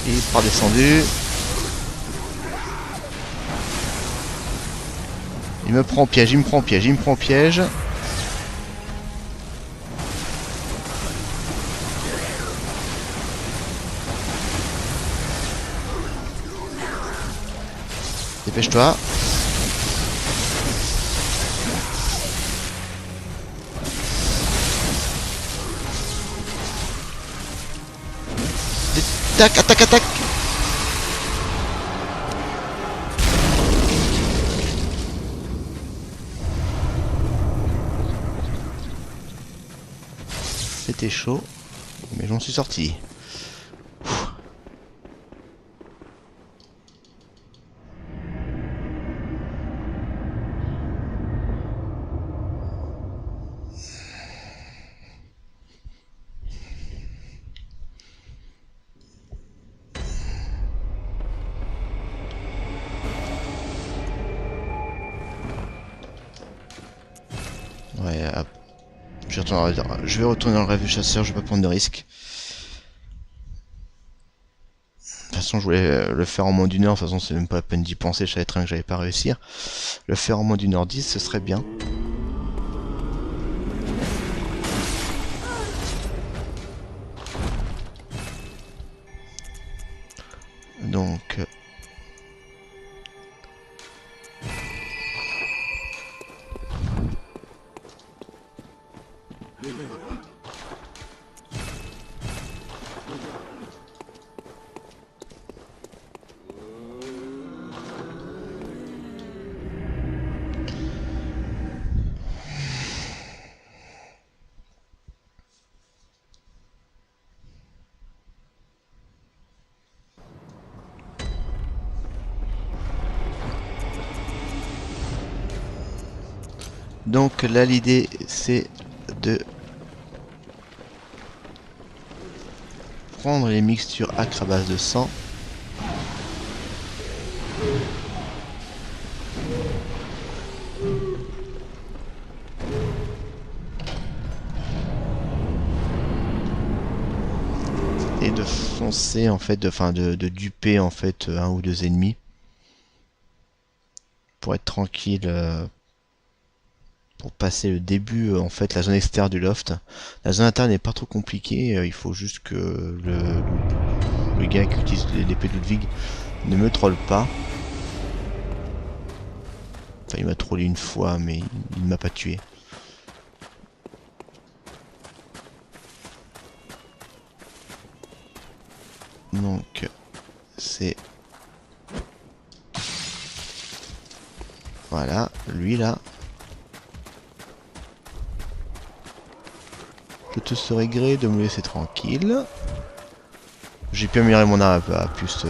Speaker 1: Il est redescendu. Il me prend au piège, il me prend au piège, il me prend au piège. Dépêche-toi. Tac, attaque, attaque. C'était chaud, mais j'en suis sorti. Ouais, je vais retourner dans le rêve du chasseur, je vais pas prendre de risques. De toute façon, je voulais le faire en moins d'une heure, de toute façon, c'est même pas la peine d'y penser, je savais très bien que j'allais pas réussir. Le faire en moins d'une heure 10, ce serait bien. Donc... Donc là l'idée c'est de prendre les mixtures acres à base de sang. Et de foncer en fait, de duper en fait un ou deux ennemis. Pour être tranquille, pour passer le début, en fait, la zone extérieure du loft. La zone interne n'est pas trop compliquée, il faut juste que le gars qui utilise l'épée de Ludwig ne me troll pas. Enfin, il m'a trollé une fois, mais il ne m'a pas tué. Donc, c'est... Voilà, lui là. Je te serais gré de me laisser tranquille. J'ai pu améliorer mon arme à plus...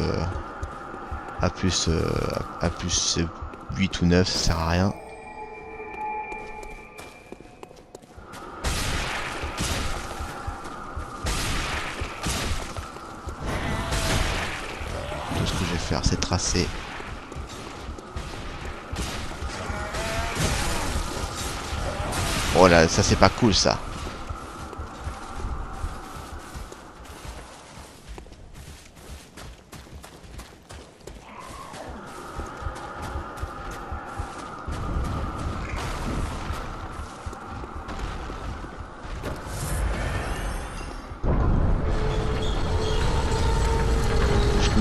Speaker 1: à plus 8 ou 9, ça sert à rien. Tout ce que je vais faire, c'est tracer. Oh là, ça c'est pas cool ça.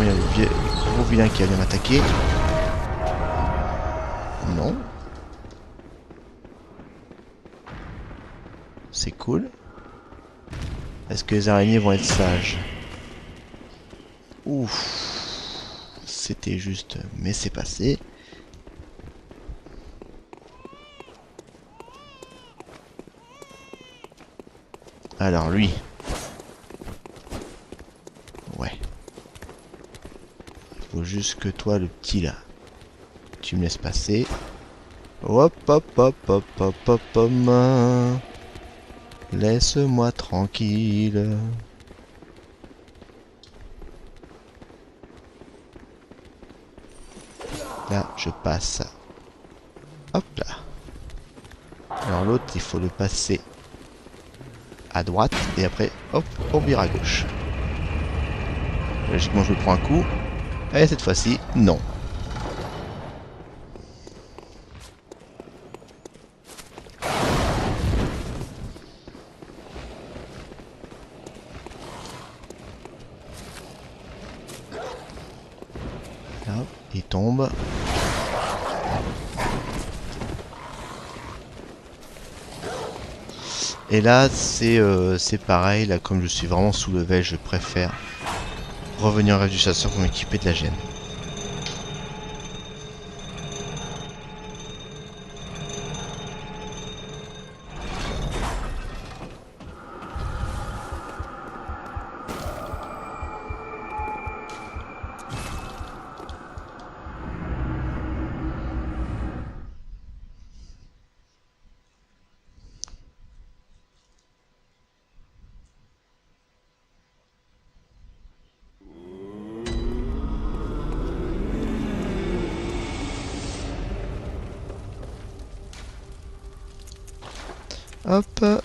Speaker 1: Il y a le gros vilain qui vient m'attaquer. Non. C'est cool. Est-ce que les araignées vont être sages? Ouf. C'était juste, mais c'est passé. Alors lui. Ouais. Faut juste que toi, le petit là, tu me laisses passer. Hop hop hop hop hop hop hop. Laisse-moi tranquille. Là, je passe. Hop là. Alors l'autre, il faut le passer à droite et après, hop, on vire à gauche. Logiquement, je me prends un coup. Et cette fois-ci, non. Hop, il tombe. Et là, c'est pareil. Là, comme je suis vraiment sous level, je préfère revenir au rêve du chasseur pour m'équiper de la gemme. Hop.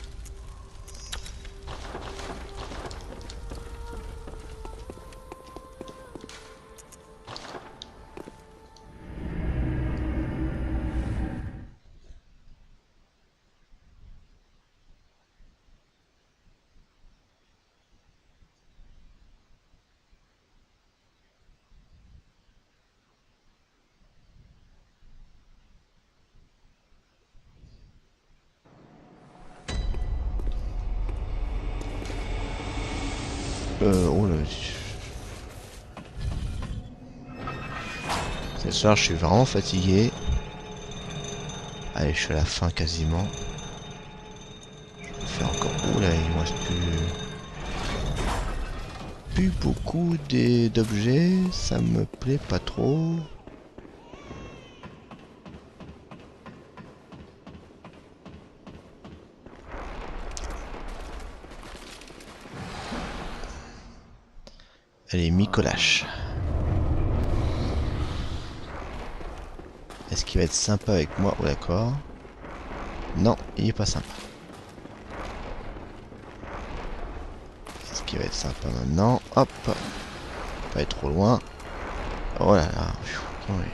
Speaker 1: Oh là. Ce soir, je suis vraiment fatigué. Allez, je suis à la fin quasiment. Je peux faire encore. Oh là, il me reste plus beaucoup d'objets. Ça me plaît pas trop. Allez, Micolache. Est-ce qu'il va être sympa avec moi? Oh d'accord. Non, il est pas sympa. Est-ce qu'il va être sympa maintenant? Hop. Pas être trop loin. Oh là là. Oui.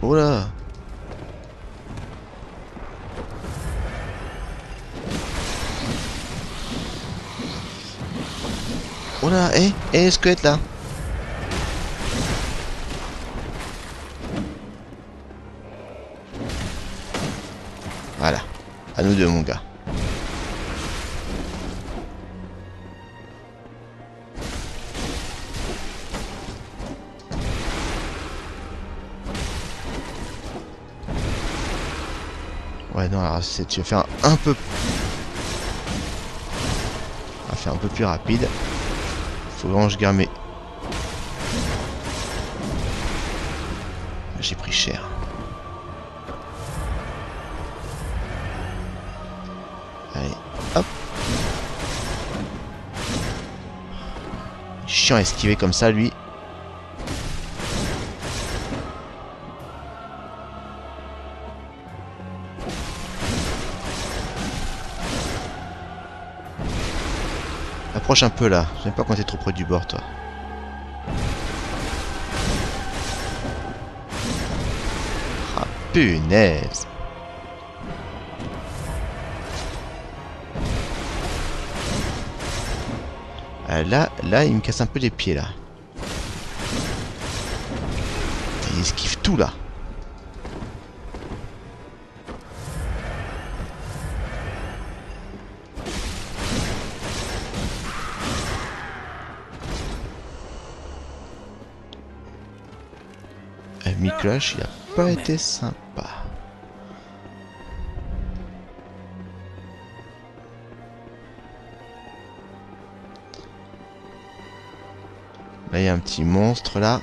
Speaker 1: Oh là. Oh là, squelette là. Voilà. À nous deux, mon gars. Ouais, non, alors tu vas faire un peu... On va faire un peu plus rapide. Faut vraiment que je garde mes... J'ai pris cher. Allez, hop. Chiant à esquiver comme ça, lui. Approche un peu là. J'aime pas quand t'es trop près du bord, toi. Ah, punaise. Là, il me casse un peu les pieds, là. Il esquive tout, là. Micolache, il a pas été sympa. Là, il y a un petit monstre, là.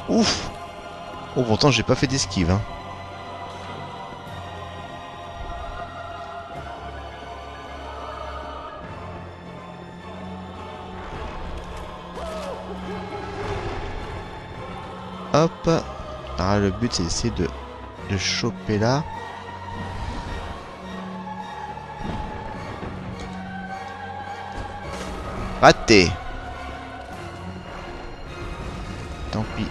Speaker 1: Ouf. Oh, pourtant j'ai pas fait d'esquive, hein. Hop. Alors le but c'est d'essayer de choper là. Raté. Tant pis.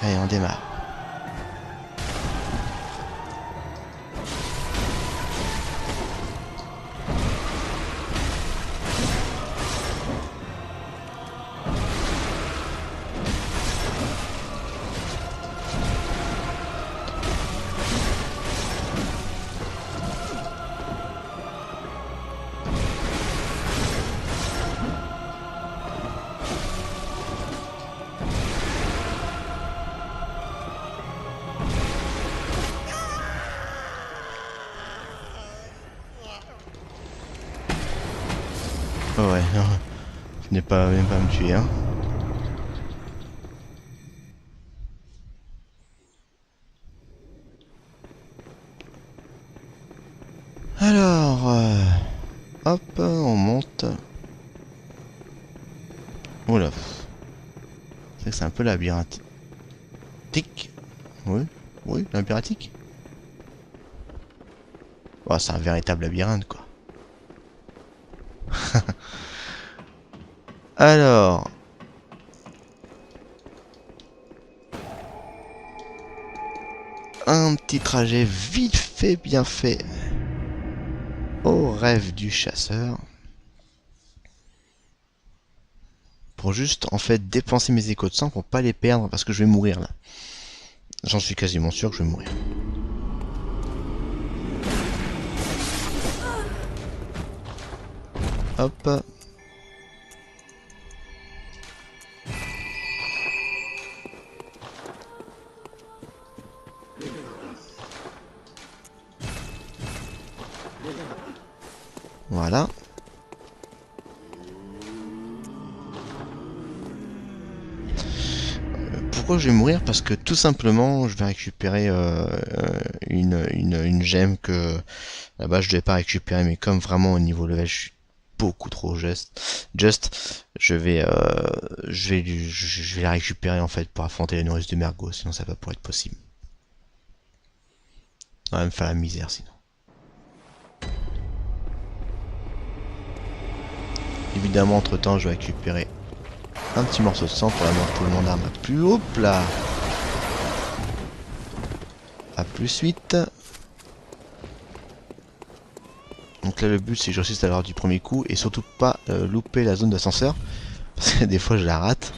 Speaker 1: Allez, on démarre. Oh ouais, non. Venez pas, même pas me tuer, hein. Alors, hop, on monte. Oula. C'est que c'est un peu labyrinthique. Oui, oui, labyrinthique. Oh, c'est un véritable labyrinthe, quoi. Alors. Un petit trajet vite fait, bien fait. Au rêve du chasseur. Pour juste, en fait, dépenser mes échos de sang pour pas les perdre parce que je vais mourir là. J'en suis quasiment sûr que je vais mourir. Hop. Voilà. Pourquoi je vais mourir? Parce que tout simplement, je vais récupérer une gemme que là-bas je devais pas récupérer, mais comme vraiment au niveau level, je suis beaucoup trop je vais la récupérer en fait pour affronter les nourrices de Mergo, sinon ça va pas être possible. On va me faire la misère sinon. Évidemment, entre temps, je vais récupérer un petit morceau de sang pour augmenter mon arme à plus haut là. A plus vite. Donc là le but c'est que je réussisse à l'avoir du premier coup et surtout pas louper la zone d'ascenseur. Parce que des fois je la rate.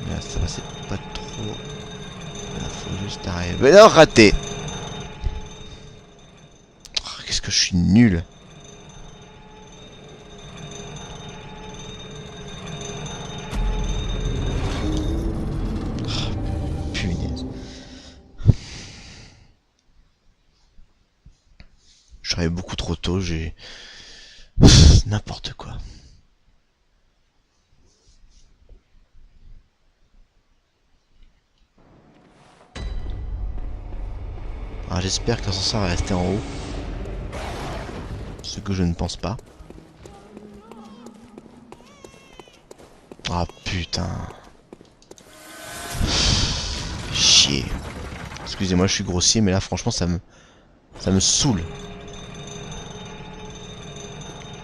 Speaker 1: Là ça va, c'est pas trop. Là faut juste arriver. Mais non, raté. Oh, qu'est-ce que je suis nul. Punaise. J'arrive beaucoup trop tôt, j'ai... N'importe quoi. Alors j'espère que l'ascenseur va rester en haut. Ce que je ne pense pas. Ah putain. Chier. Excusez-moi, je suis grossier, mais là franchement ça me saoule.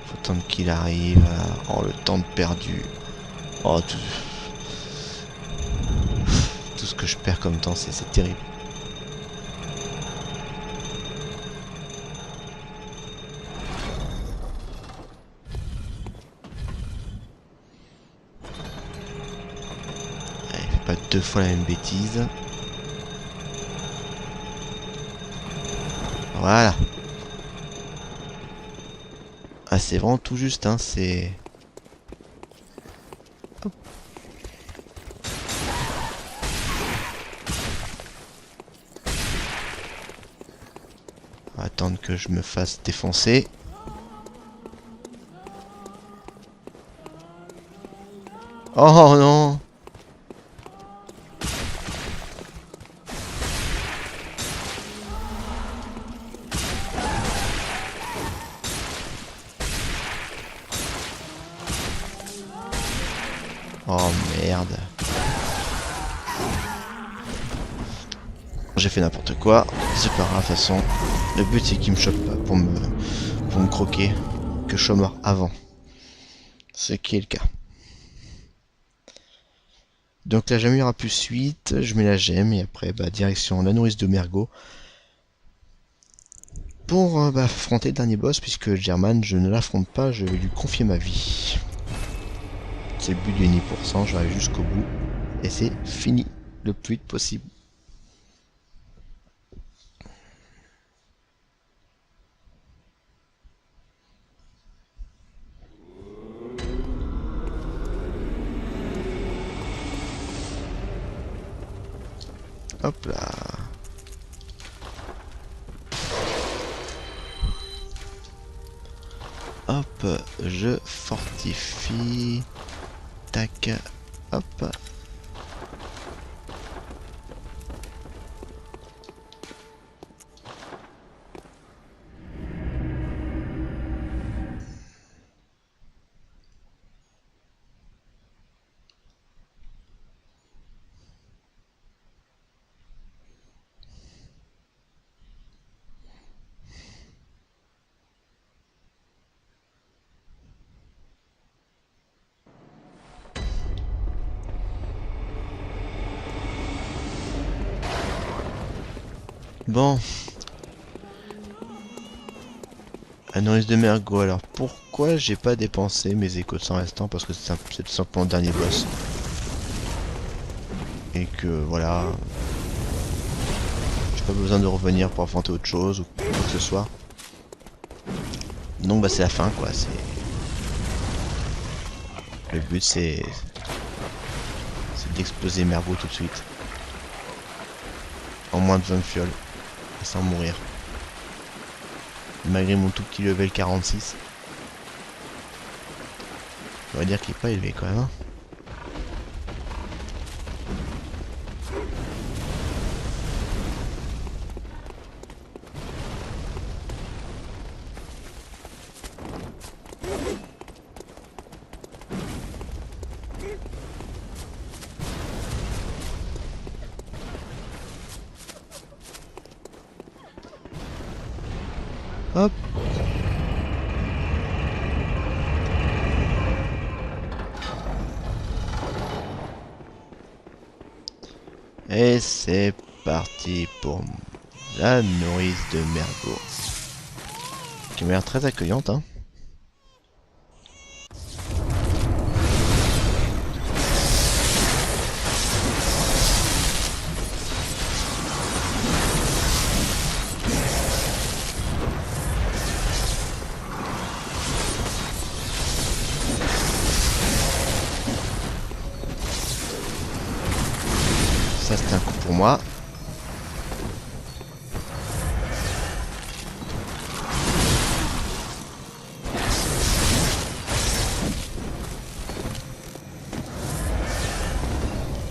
Speaker 1: Faut attendre qu'il arrive. Oh, le temps de perdu. Oh, tout ce que je perds comme temps, c'est terrible. Allez, fais pas deux fois la même bêtise. Voilà. Ah, c'est vraiment tout juste, hein, c'est... Hop. On va attendre que je me fasse défoncer. Oh non! Oh merde. J'ai fait n'importe quoi. C'est pas grave, de toute façon. Le but c'est qu'il me chope pas pour me croquer. Que je sois mort avant. Ce qui est le cas. Donc là jamais il n'y aura plus suite. Je mets la gemme et après bah, direction la nourrice de Mergot. Pour affronter le dernier boss, puisque German je ne l'affronte pas, je vais lui confier ma vie. C'est le but du 10%, j'arrive jusqu'au bout. Et c'est fini le plus vite possible. Hop là. Hop, je fortifie. Tac. Hop. Bon. La nourrice de Mergot, alors pourquoi j'ai pas dépensé mes échos de sang restants? Parce que c'est tout simplement le dernier boss. Et que voilà. J'ai pas besoin de revenir pour affronter autre chose ou quoi que ce soit. Donc bah c'est la fin quoi, c'est. Le but c'est d'exploser Mergot tout de suite. En moins de 20 fioles. Et sans mourir. Malgré mon tout petit level 46. On va dire qu'il est pas élevé quand même. Hein. Hop. Et c'est parti pour la nourrice de Mergot. Qui m'a l'air très accueillante, hein. Ça c'est un coup pour moi.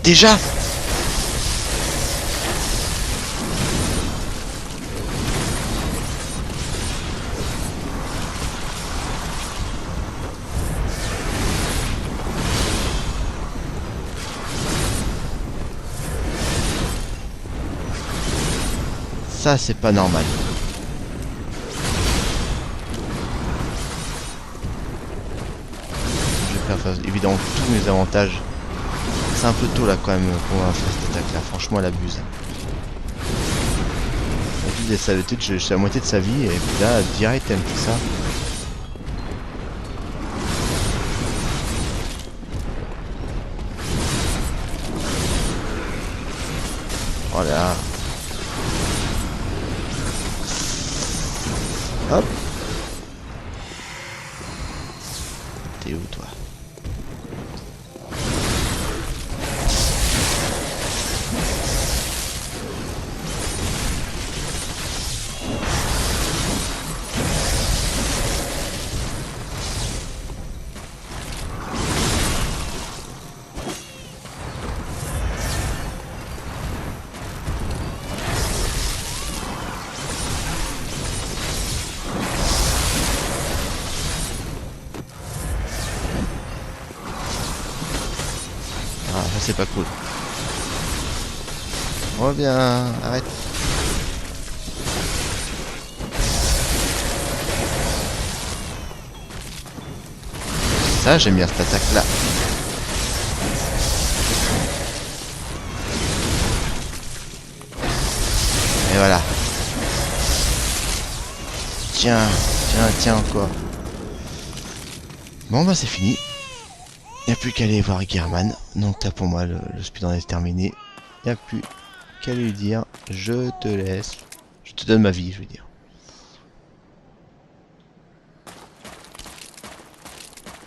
Speaker 1: Déjà. Ça c'est pas normal. Je vais faire évidemment tous mes avantages. C'est un peu tôt là quand même pour faire cette attaque là, franchement elle abuse. En plus des saletés, je suis à moitié de sa vie et puis là direct elle me fait ça. Voilà. Hop. T'es où toi? c'est pas cool. Reviens, arrête. Ça, j'aime bien cette attaque là. Et voilà. Tiens, tiens encore. Bon bah c'est fini. Y a plus qu'à aller voir Gearman. Donc là pour moi le speedrun est terminé. Y a plus qu'à lui dire je te laisse. Je te donne ma vie, je veux dire.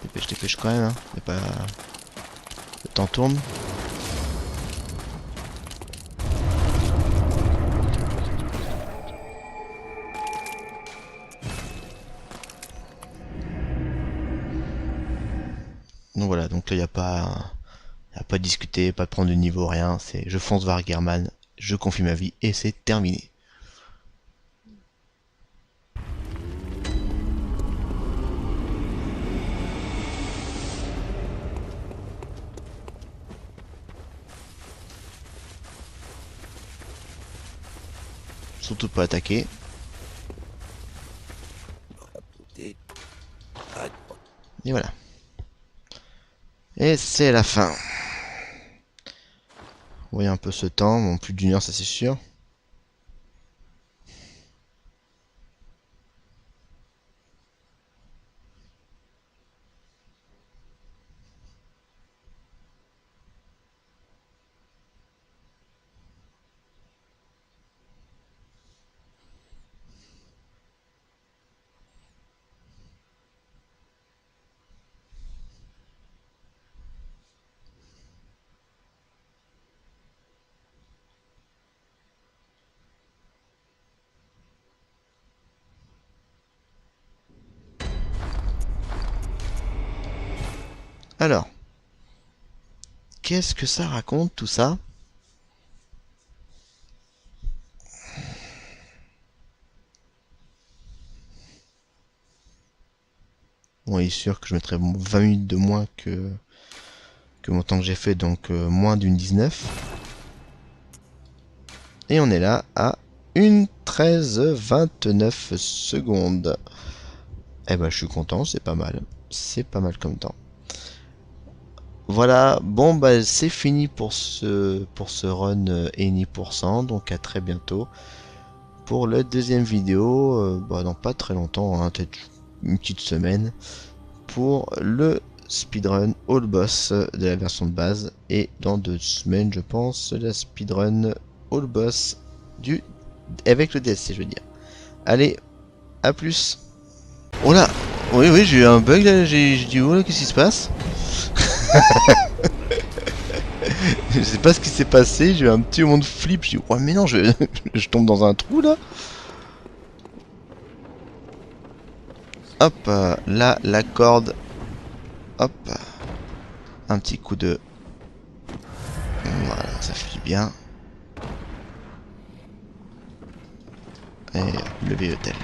Speaker 1: Dépêche, dépêche quand même, hein. Mais pas. Le temps tourne. Donc voilà, donc là il n'y a pas à discuter, pas de prendre de niveau, rien. C'est je fonce vers Gearman, je confie ma vie et c'est terminé. Surtout pas attaquer. Et voilà. Et c'est la fin. Vous voyez un peu ce temps, bon, plus d'1 heure ça c'est sûr. Alors, qu'est-ce que ça raconte tout ça? Bon, il est sûr que je mettrai 20 minutes de moins que mon temps que j'ai fait, donc moins d'une 19. Et on est là à 1:13:29 secondes. Eh ben je suis content, c'est pas mal. C'est pas mal comme temps. Voilà, bon bah c'est fini pour ce run Eni %, donc à très bientôt pour la deuxième vidéo, bah, dans pas très longtemps, hein, peut-être une petite semaine, pour le speedrun All Boss de la version de base, et dans 2 semaines je pense la speedrun All Boss avec le DLC je veux dire. Allez, à plus. Oh là, oui j'ai eu un bug là, j'ai dit oh là qu'est-ce qui se passe. Je sais pas ce qui s'est passé, j'ai eu un petit moment de flip, j'ai dit oh mais non je tombe dans un trou là. Hop, là la corde, hop, un petit coup de... Voilà, ça fait du bien. Et le vieil hôtel.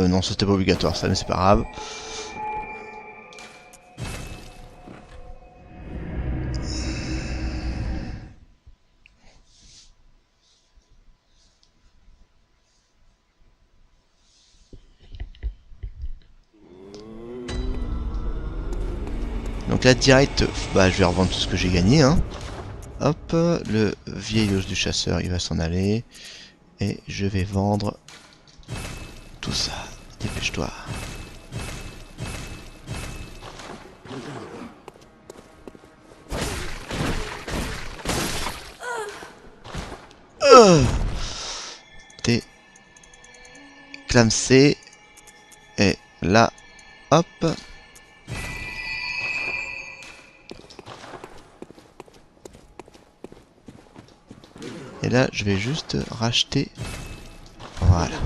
Speaker 1: Non, c'était pas obligatoire ça, mais c'est pas grave. Donc là direct, bah je vais revendre tout ce que j'ai gagné, hein. Hop, le vieil os du chasseur il va s'en aller. Et je vais vendre tout ça. Dépêche-toi. T'es clamsé. Et là, hop. Et là, je vais juste racheter. Voilà.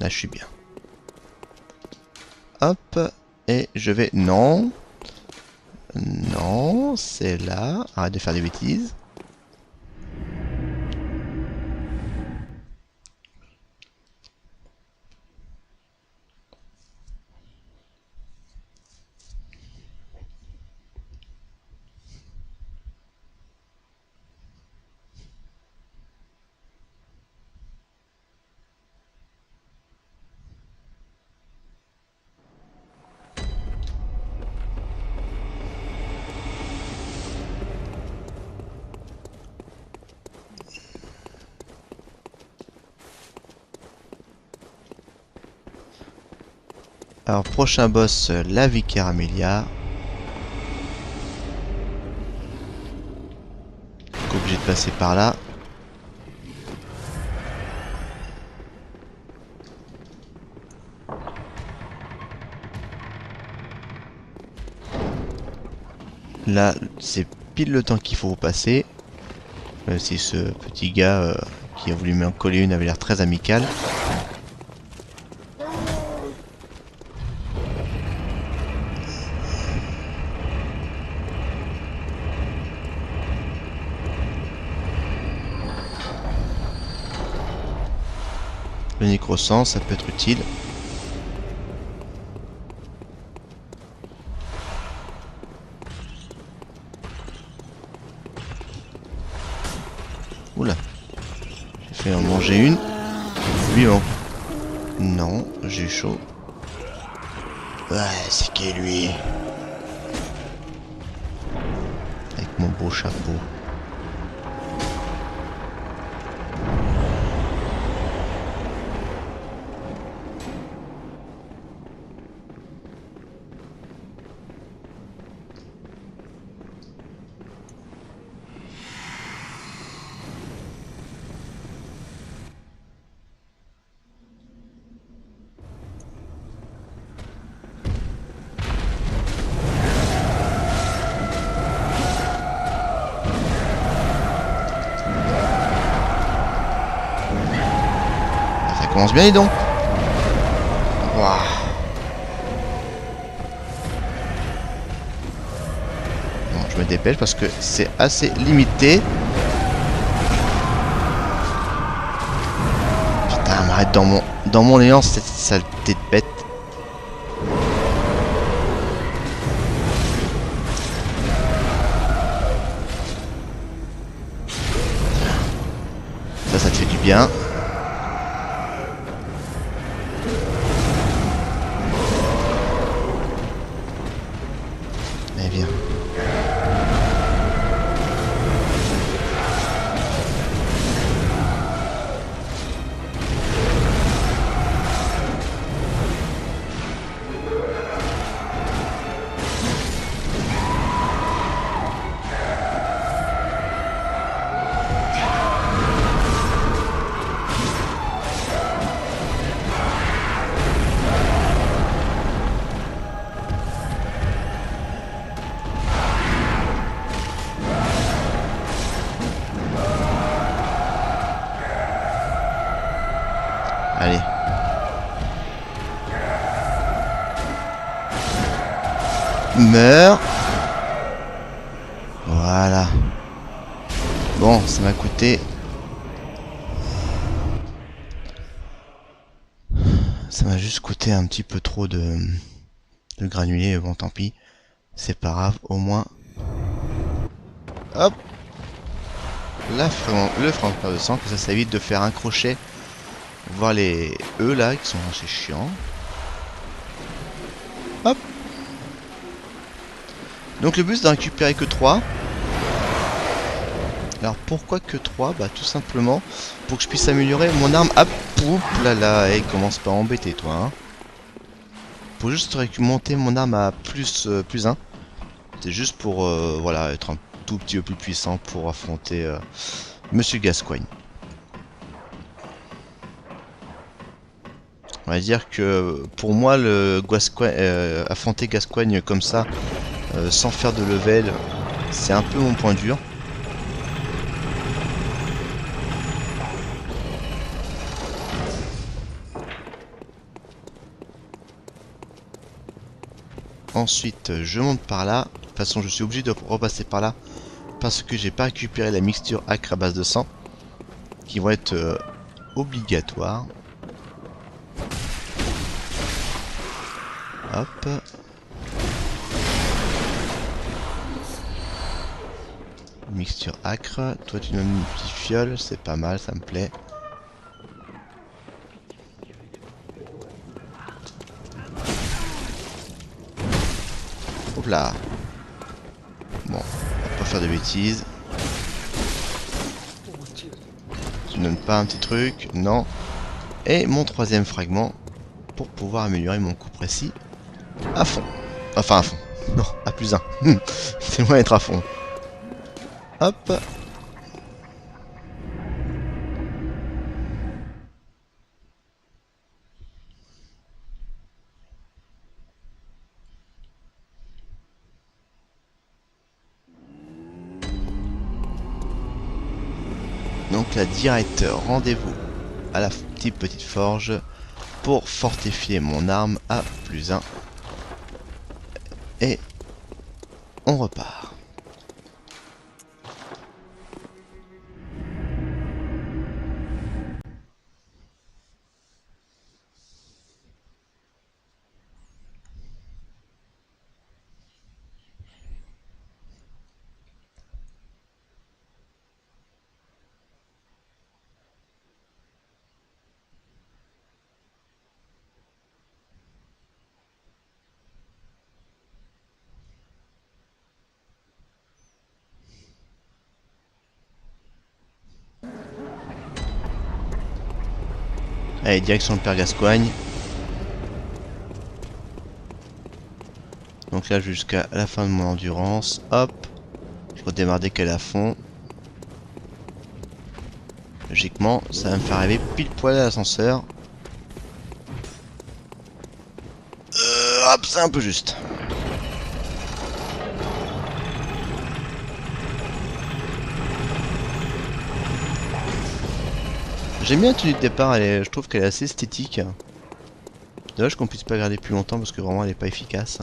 Speaker 1: Là, je suis bien. Hop. Et je vais... Non. Non, c'est là. Arrête de faire des bêtises. Alors, prochain boss, la Vicaire Amelia. Donc, obligé de passer par là. Là, c'est pile le temps qu'il faut passer. Si ce petit gars qui a voulu m'en coller une avait l'air très amical. Le nécrosens, ça peut être utile. Oula. J'ai fait en manger une. Lui, oh. Non, j'ai chaud. Ouais, c'est qui lui? Avec mon beau chapeau. Commence bien les dons. Waouh. Bon, je me dépêche parce que c'est assez limité. Putain, m'arrête dans mon néant cette saleté de bête. Ça te fait du bien. Allez. Meurs. Voilà. Bon, ça m'a coûté... Ça m'a juste coûté un petit peu trop de granulés. Bon, tant pis. C'est pas grave, au moins... Hop. Le franc de sang, que ça évite de faire un crochet. Voir les E là, qui sont assez chiants. Hop. Donc le but c'est d'en récupérer que 3. Alors pourquoi que 3? Bah tout simplement pour que je puisse améliorer mon arme. Hop, là là, et commence pas à embêter toi. Hein. Pour juste monter mon arme à plus 1. C'est juste pour voilà, être un tout petit peu plus puissant pour affronter Monsieur Gascoigne. On va dire que pour moi, affronter Gascoigne comme ça, sans faire de level, c'est un peu mon point dur. Ensuite, je monte par là. De toute façon, je suis obligé de repasser par là parce que j'ai pas récupéré la mixture acre à base de sang qui vont être obligatoires. Hop. Mixture acre. Toi, tu donnes une petite fiole, c'est pas mal, ça me plaît. Hop là. Bon, on va pas faire de bêtises. Tu ne donnes pas un petit truc? Non. Et mon troisième fragment pour pouvoir améliorer mon coup précis à fond. Enfin à fond. Non, à plus 1. C'est loin d'être à fond. Hop. Donc là, direct rendez-vous à la petite forge pour fortifier mon arme à plus 1. Et on repart. Allez, direction le Père Gascoigne. Donc là, jusqu'à la fin de mon endurance. Hop. Je redémarre dès qu'elle est à fond. Logiquement, ça va me faire arriver pile poil à l'ascenseur. Hop, c'est un peu juste. J'aime bien la tenue de départ, je trouve qu'elle est assez esthétique. Dommage qu'on puisse pas garder plus longtemps parce que vraiment elle est pas efficace.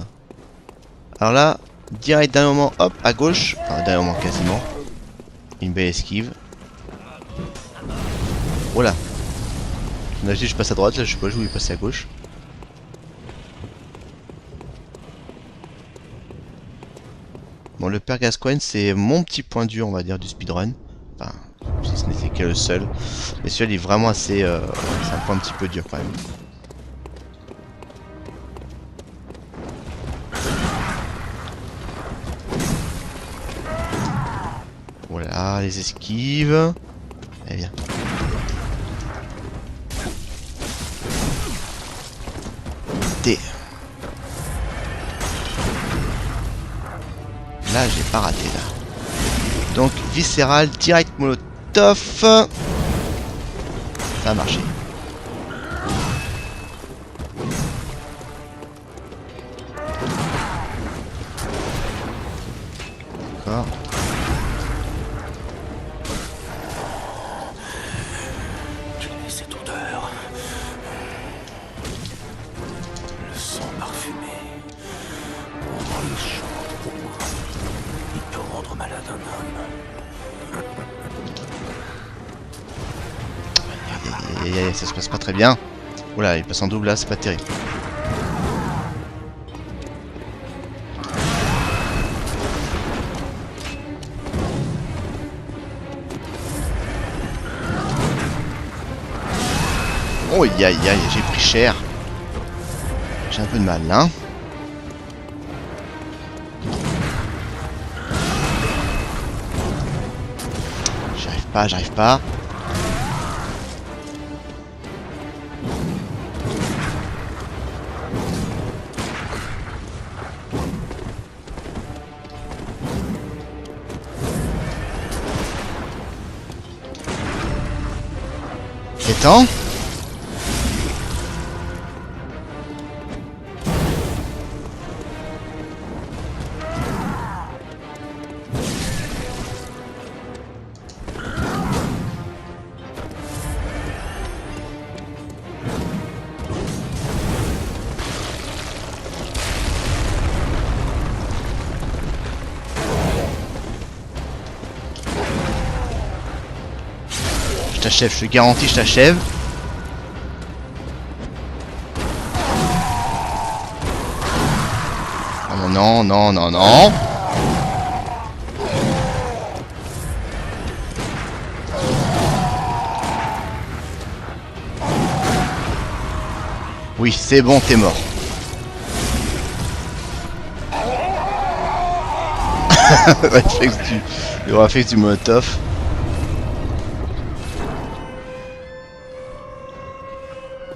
Speaker 1: Alors là, direct d'un moment, hop, à gauche, enfin d'un moment quasiment. Une belle esquive. Voilà. Là je passe à droite, là je sais pas, je voulais passer à gauche. Bon, le Père Gascoigne, c'est mon petit point dur, on va dire, du speedrun. Enfin, si ce n'était que le seul. Mais celui-là, il est vraiment assez... c'est un point un petit peu dur, quand même. Voilà, les esquives. Allez, viens. T. Là, j'ai pas raté, là. Donc, viscéral, direct molotov. Ça a marché. D'accord.
Speaker 2: Tu es cette odeur. Le sang parfumé. On le chante au moins. Il peut rendre malade un homme.
Speaker 1: Ça se passe pas très bien. Oula, il passe en double là, c'est pas terrible. Oh aïe aïe aïe, j'ai pris cher. J'ai un peu de mal là. J'arrive pas. Étant. t'achève, je te garantis, je t'achève. Oh non, non, non, non. Oui, c'est bon, t'es mort. Le réflexe du Molotov.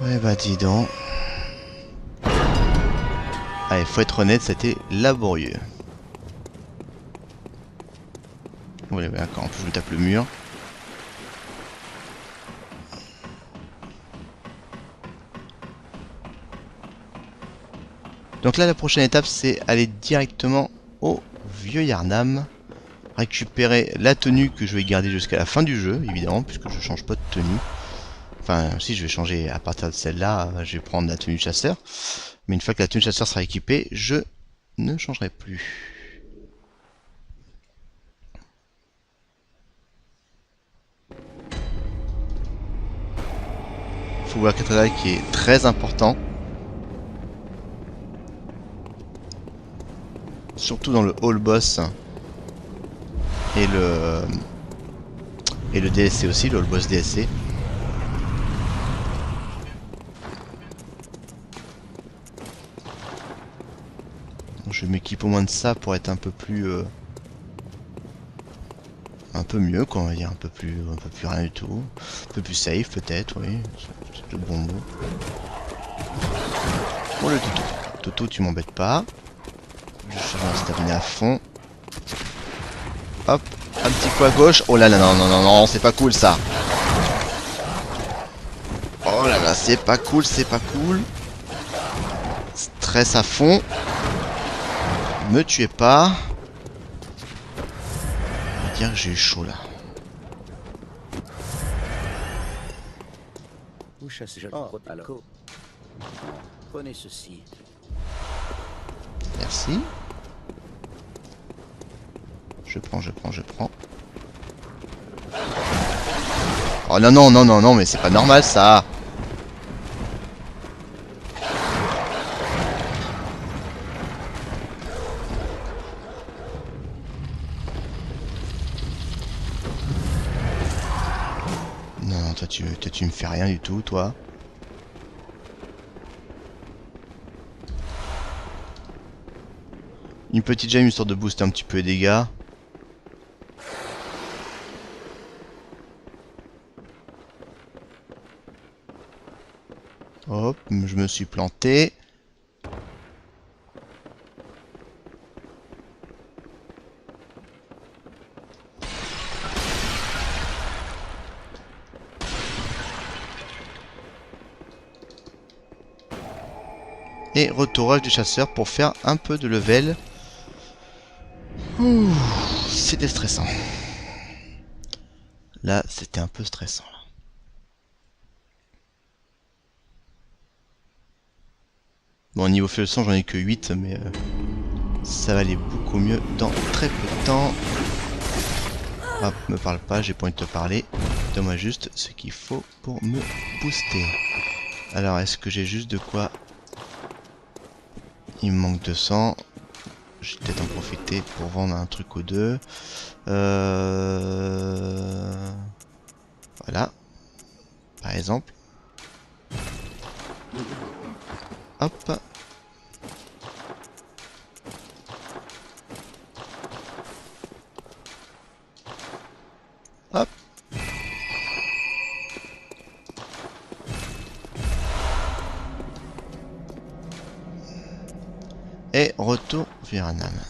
Speaker 1: Ouais bah dis donc. Allez, faut être honnête, c'était laborieux. Ouais, d'accord, en plus je me tape le mur. Donc là, la prochaine étape, c'est aller directement au vieux Yarnam. Récupérer la tenue que je vais garder jusqu'à la fin du jeu, évidemment, puisque je change pas de tenue. Enfin, si je vais changer à partir de celle-là, je vais prendre la tenue chasseur. Mais une fois que la tenue chasseur sera équipée, je ne changerai plus. Faut voir cathédrale qui est très important. Surtout dans le hall boss et le DSC aussi, le hall boss DSC. Je m'équipe au moins de ça pour être un peu plus un peu mieux, quoi, on va dire, un peu plus rien du tout, un peu plus safe peut-être, oui, c'est le bon mot. Oh le Toto, Toto tu m'embêtes pas. Je charge ma stamina à fond. Hop, un petit coup à gauche. Oh là là, non, non, non, non, c'est pas cool ça. Oh là là, c'est pas cool, c'est pas cool. Stress à fond. Me tuez pas. On va dire que j'ai eu chaud là.
Speaker 3: Vous chassez alors. Prenez ceci.
Speaker 1: Merci. Je prends, je prends, je prends. Oh non, non, non, non, non, mais c'est pas normal ça. Non, toi tu me fais rien du tout, toi. Une petite gemme histoire de booster un petit peu les dégâts. Hop, je me suis planté. Et retourage du chasseur pour faire un peu de level. Ouh, c'était stressant. Là, c'était un peu stressant. Là. Bon, niveau feu de sang, j'en ai que 8, mais ça va aller beaucoup mieux dans très peu de temps. Hop, me parle pas, j'ai pas envie de te parler. Donne-moi juste ce qu'il faut pour me booster. Alors, est-ce que j'ai juste de quoi? Il me manque 200. Je vais peut-être en profiter pour vendre un truc ou deux. Voilà. Par exemple. Hop. Hop. Et retour vers un âme.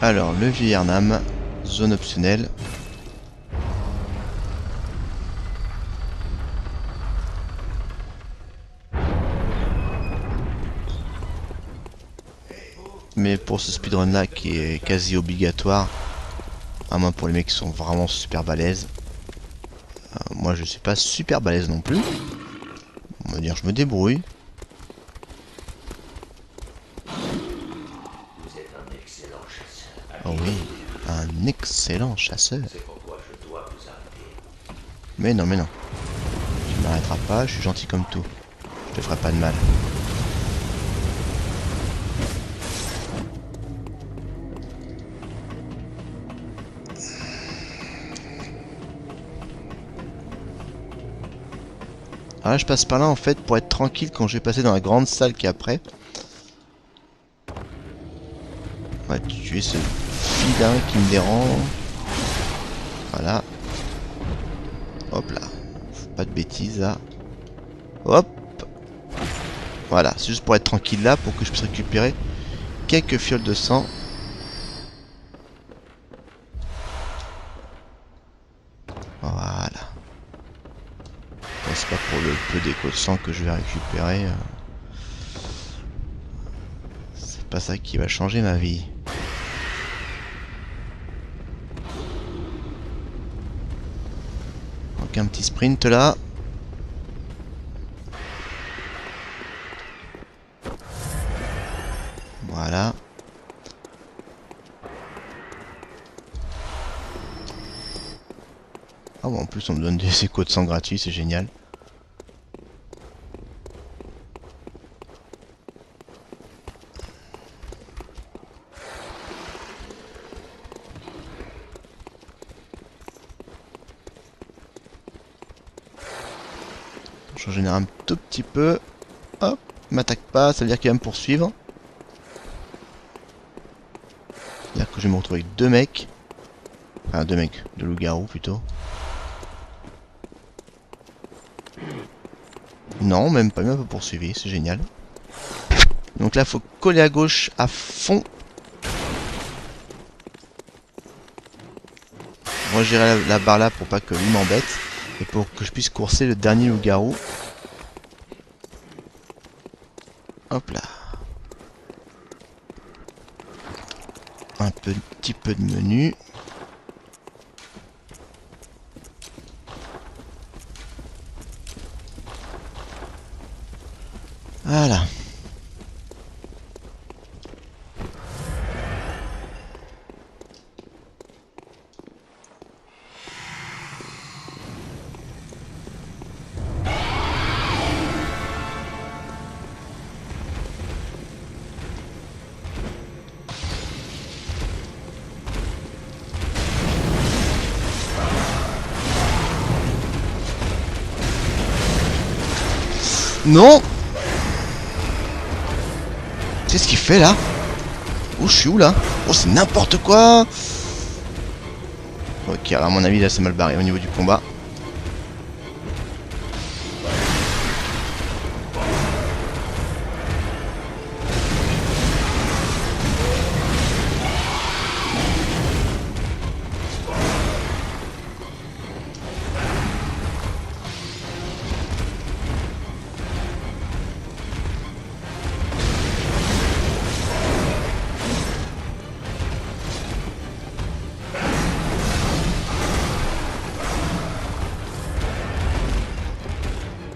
Speaker 1: Alors, le Vietnam, zone optionnelle. Mais pour ce speedrun là qui est quasi obligatoire, à moins pour les mecs qui sont vraiment super balèzes. Moi je suis pas super balèze non plus. On va dire je me débrouille.
Speaker 2: Vous êtes un excellent chasseur.
Speaker 1: Oh oui, un excellent chasseur.
Speaker 2: C'est pourquoi je dois vous arrêter.
Speaker 1: Mais non, tu m'arrêteras pas, je suis gentil comme tout. Je te ferai pas de mal. Ah là, je passe par là en fait pour être tranquille quand je vais passer dans la grande salle qui est après. On va tuer ce filin qui me dérange. Voilà. Hop là. Pas de bêtises là. Hop. Voilà, c'est juste pour être tranquille là, pour que je puisse récupérer quelques fioles de sang. Voilà. Bon, c'est pas pour le peu d'écho de sang que je vais récupérer. C'est pas ça qui va changer ma vie. Donc un petit sprint là. Voilà. Ah bon, en plus on me donne des échos de sang gratuits, c'est génial. Je régénère un tout petit peu. Hop, il m'attaque pas, ça veut dire qu'il va me poursuivre. C'est-à-dire que je vais me retrouver avec deux mecs. Enfin, deux mecs, deux loups-garous plutôt. Non, même pas, il m'a pas poursuivi, c'est génial. Donc là, faut coller à gauche à fond. Moi, j'irai la barre là pour pas que lui m'embête. Et pour que je puisse courser le dernier loup-garou. Hop là. Un petit peu de menu. Voilà. Non! Qu'est-ce qu'il fait là? Oh, je suis où là? Oh, c'est n'importe quoi! Ok, alors à mon avis là c'est mal barré au niveau du combat.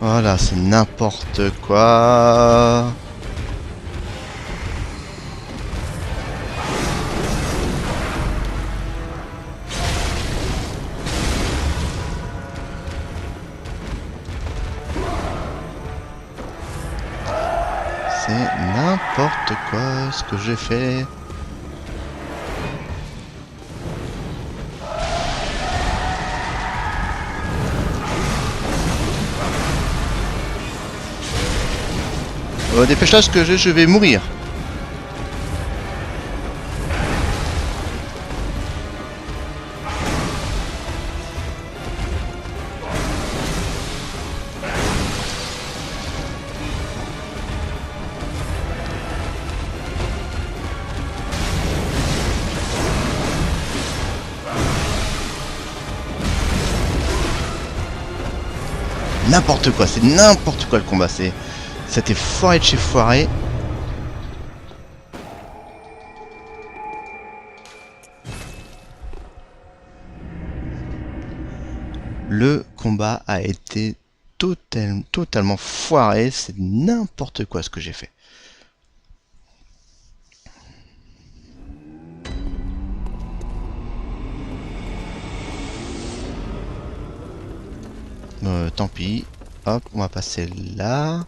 Speaker 1: Voilà, c'est n'importe quoi. C'est n'importe quoi ce que j'ai fait. Dépêche-toi parce que je vais mourir. n'importe quoi, c'est n'importe quoi le combat, c'était foiré de chez foiré. Le combat a été totalement foiré, c'est n'importe quoi ce que j'ai fait. Tant pis. Hop, on va passer là.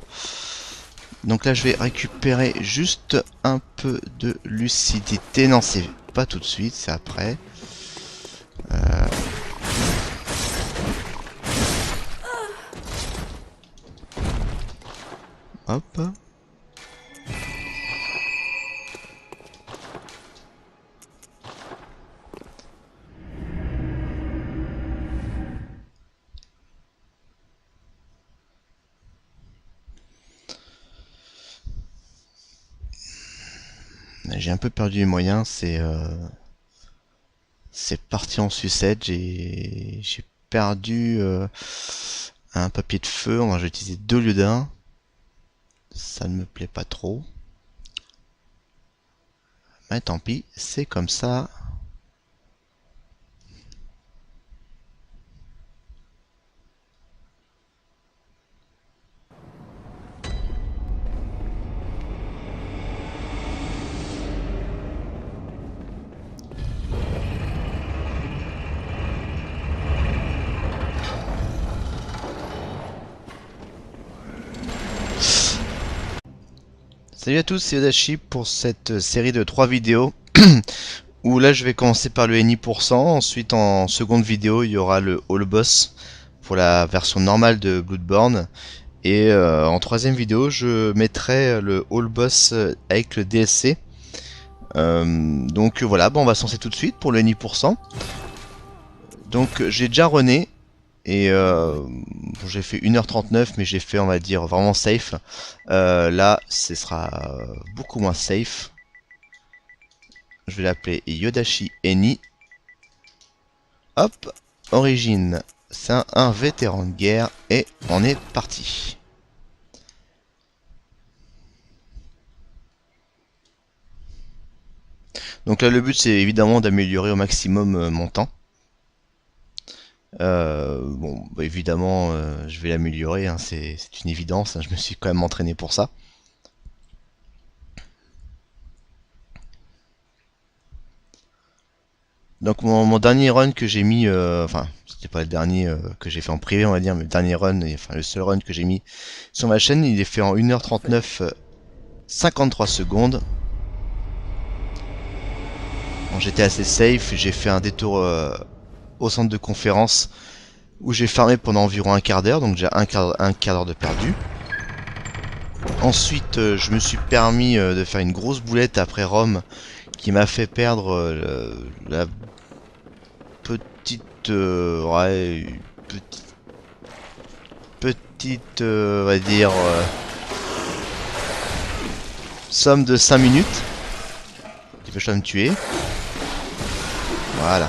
Speaker 1: Donc là, je vais récupérer juste un peu de lucidité. Non, c'est pas tout de suite, c'est après. Hop. J'ai un peu perdu les moyens, c'est parti en sucette, j'ai perdu un papier de feu, on va utiliser 2 au lieu d'un. Ça ne me plaît pas trop. Mais tant pis, c'est comme ça. Salut à tous, c'est Yodachi pour cette série de 3 vidéos où là je vais commencer par le NI%, ensuite en seconde vidéo il y aura le All Boss pour la version normale de Bloodborne et en troisième vidéo je mettrai le All Boss avec le DLC. Donc voilà, bon, on va se lancer tout de suite pour le NI%. Donc j'ai déjà runné. Et bon, j'ai fait 1h39 mais j'ai fait on va dire vraiment safe. Là ce sera beaucoup moins safe. Je vais l'appeler Yodachi Eni. Hop, origine, c'est un vétéran de guerre et on est parti. Donc là le but c'est évidemment d'améliorer au maximum mon temps. Bon, bah évidemment, je vais l'améliorer, hein, c'est une évidence, hein, je me suis quand même entraîné pour ça. Donc mon dernier run que j'ai mis, enfin, c'était pas le dernier que j'ai fait en privé, on va dire, mais le dernier run, enfin le seul run que j'ai mis sur ma chaîne, il est fait en 1h39, 53 secondes. Bon, j'étais assez safe, j'ai fait un détour au centre de conférence où j'ai farmé pendant environ un quart d'heure, donc j'ai un quart d'heure de perdu. Ensuite, je me suis permis de faire une grosse boulette après Rome qui m'a fait perdre la petite, ouais, petite, on va dire, somme de 5 minutes qui peut me tuer. Voilà.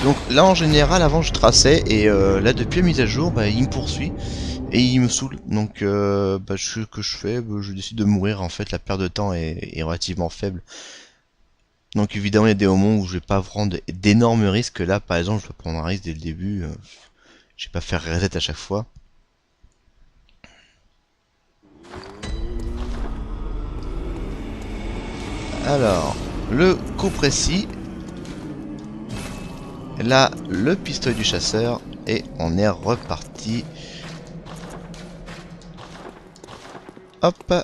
Speaker 1: Donc là en général avant je traçais et là depuis la mise à jour bah, il me poursuit et il me saoule. Donc bah, ce que je fais, bah, je décide de mourir. En fait la perte de temps est relativement faible. Donc évidemment il y a des moments où je vais pas prendre d'énormes risques. Là par exemple je vais prendre un risque dès le début. Je vais pas faire reset à chaque fois. Alors le coup précis. Là, le pistolet du chasseur et on est reparti. Hop.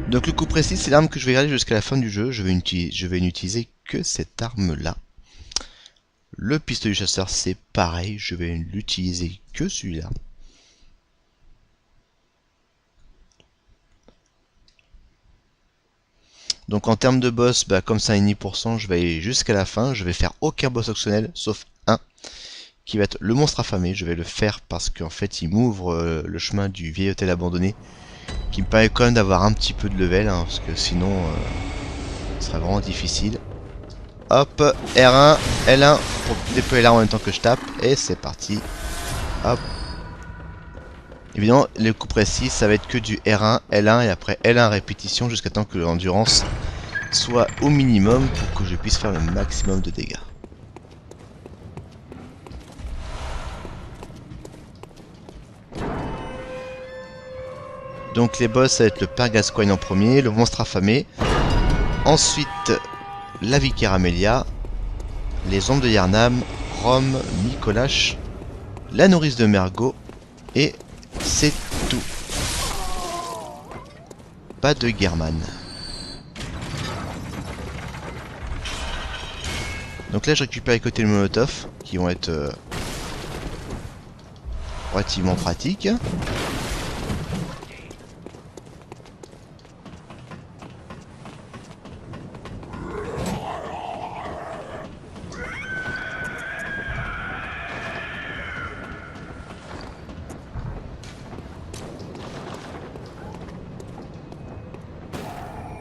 Speaker 1: Donc le coup précis, c'est l'arme que je vais garder jusqu'à la fin du jeu. Je vais n'utiliser que cette arme-là. Le pistolet du chasseur, c'est pareil. Je vais l'utiliser que celui-là. Donc en termes de boss, bah, comme c'est un NI%, je vais aller jusqu'à la fin. Je vais faire aucun boss optionnel, sauf un, qui va être le monstre affamé. Je vais le faire parce qu'en fait il m'ouvre le chemin du vieil hôtel abandonné, qui me permet quand même d'avoir un petit peu de level, hein, parce que sinon ce serait vraiment difficile. Hop, R1, L1 pour déployer l'arme en même temps que je tape. Et c'est parti. Hop. Évidemment, les coups précis, ça va être que du R1, L1 et après L1 répétition jusqu'à temps que l'endurance soit au minimum pour que je puisse faire le maximum de dégâts. Donc les boss, ça va être le Père Gascoigne en premier, le monstre affamé. Ensuite, la Vicaire Amelia, les ombres de Yharnam, Rome, Micolash, la nourrice de Mergot, et c'est tout. Pas de German. Donc là je récupère les côtés de Molotov, qui vont être relativement pratiques.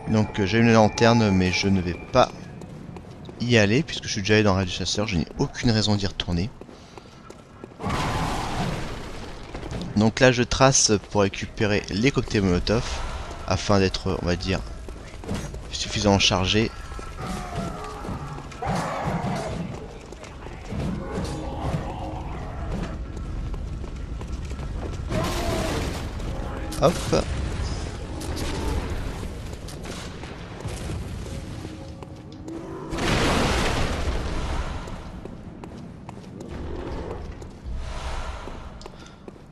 Speaker 1: Donc j'ai une lanterne mais je ne vais pas y aller puisque je suis déjà allé dans le raid du chasseur, je n'ai aucune raison d'y retourner. Donc là je trace pour récupérer les cocktails Molotov afin d'être, on va dire, suffisamment chargé. Hop.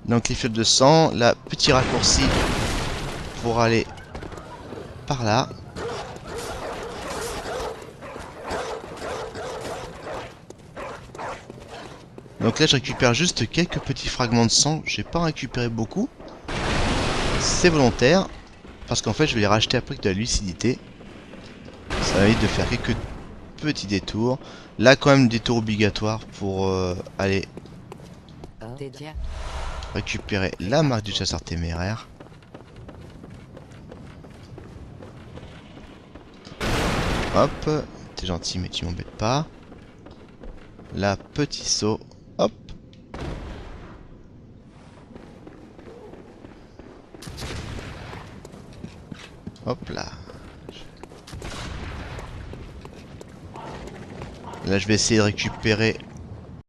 Speaker 1: Donc les fioles de sang, la petit raccourci pour aller par là. Donc là je récupère juste quelques petits fragments de sang, j'ai pas récupéré beaucoup. C'est volontaire, parce qu'en fait je vais les racheter après avec de la lucidité. Ça va éviter de faire quelques petits détours. Là quand même détour obligatoire pour aller récupérer la marque du chasseur téméraire. Hop, t'es gentil mais tu m'embêtes pas. Là, petit saut, hop. Hop là. Là je vais essayer de récupérer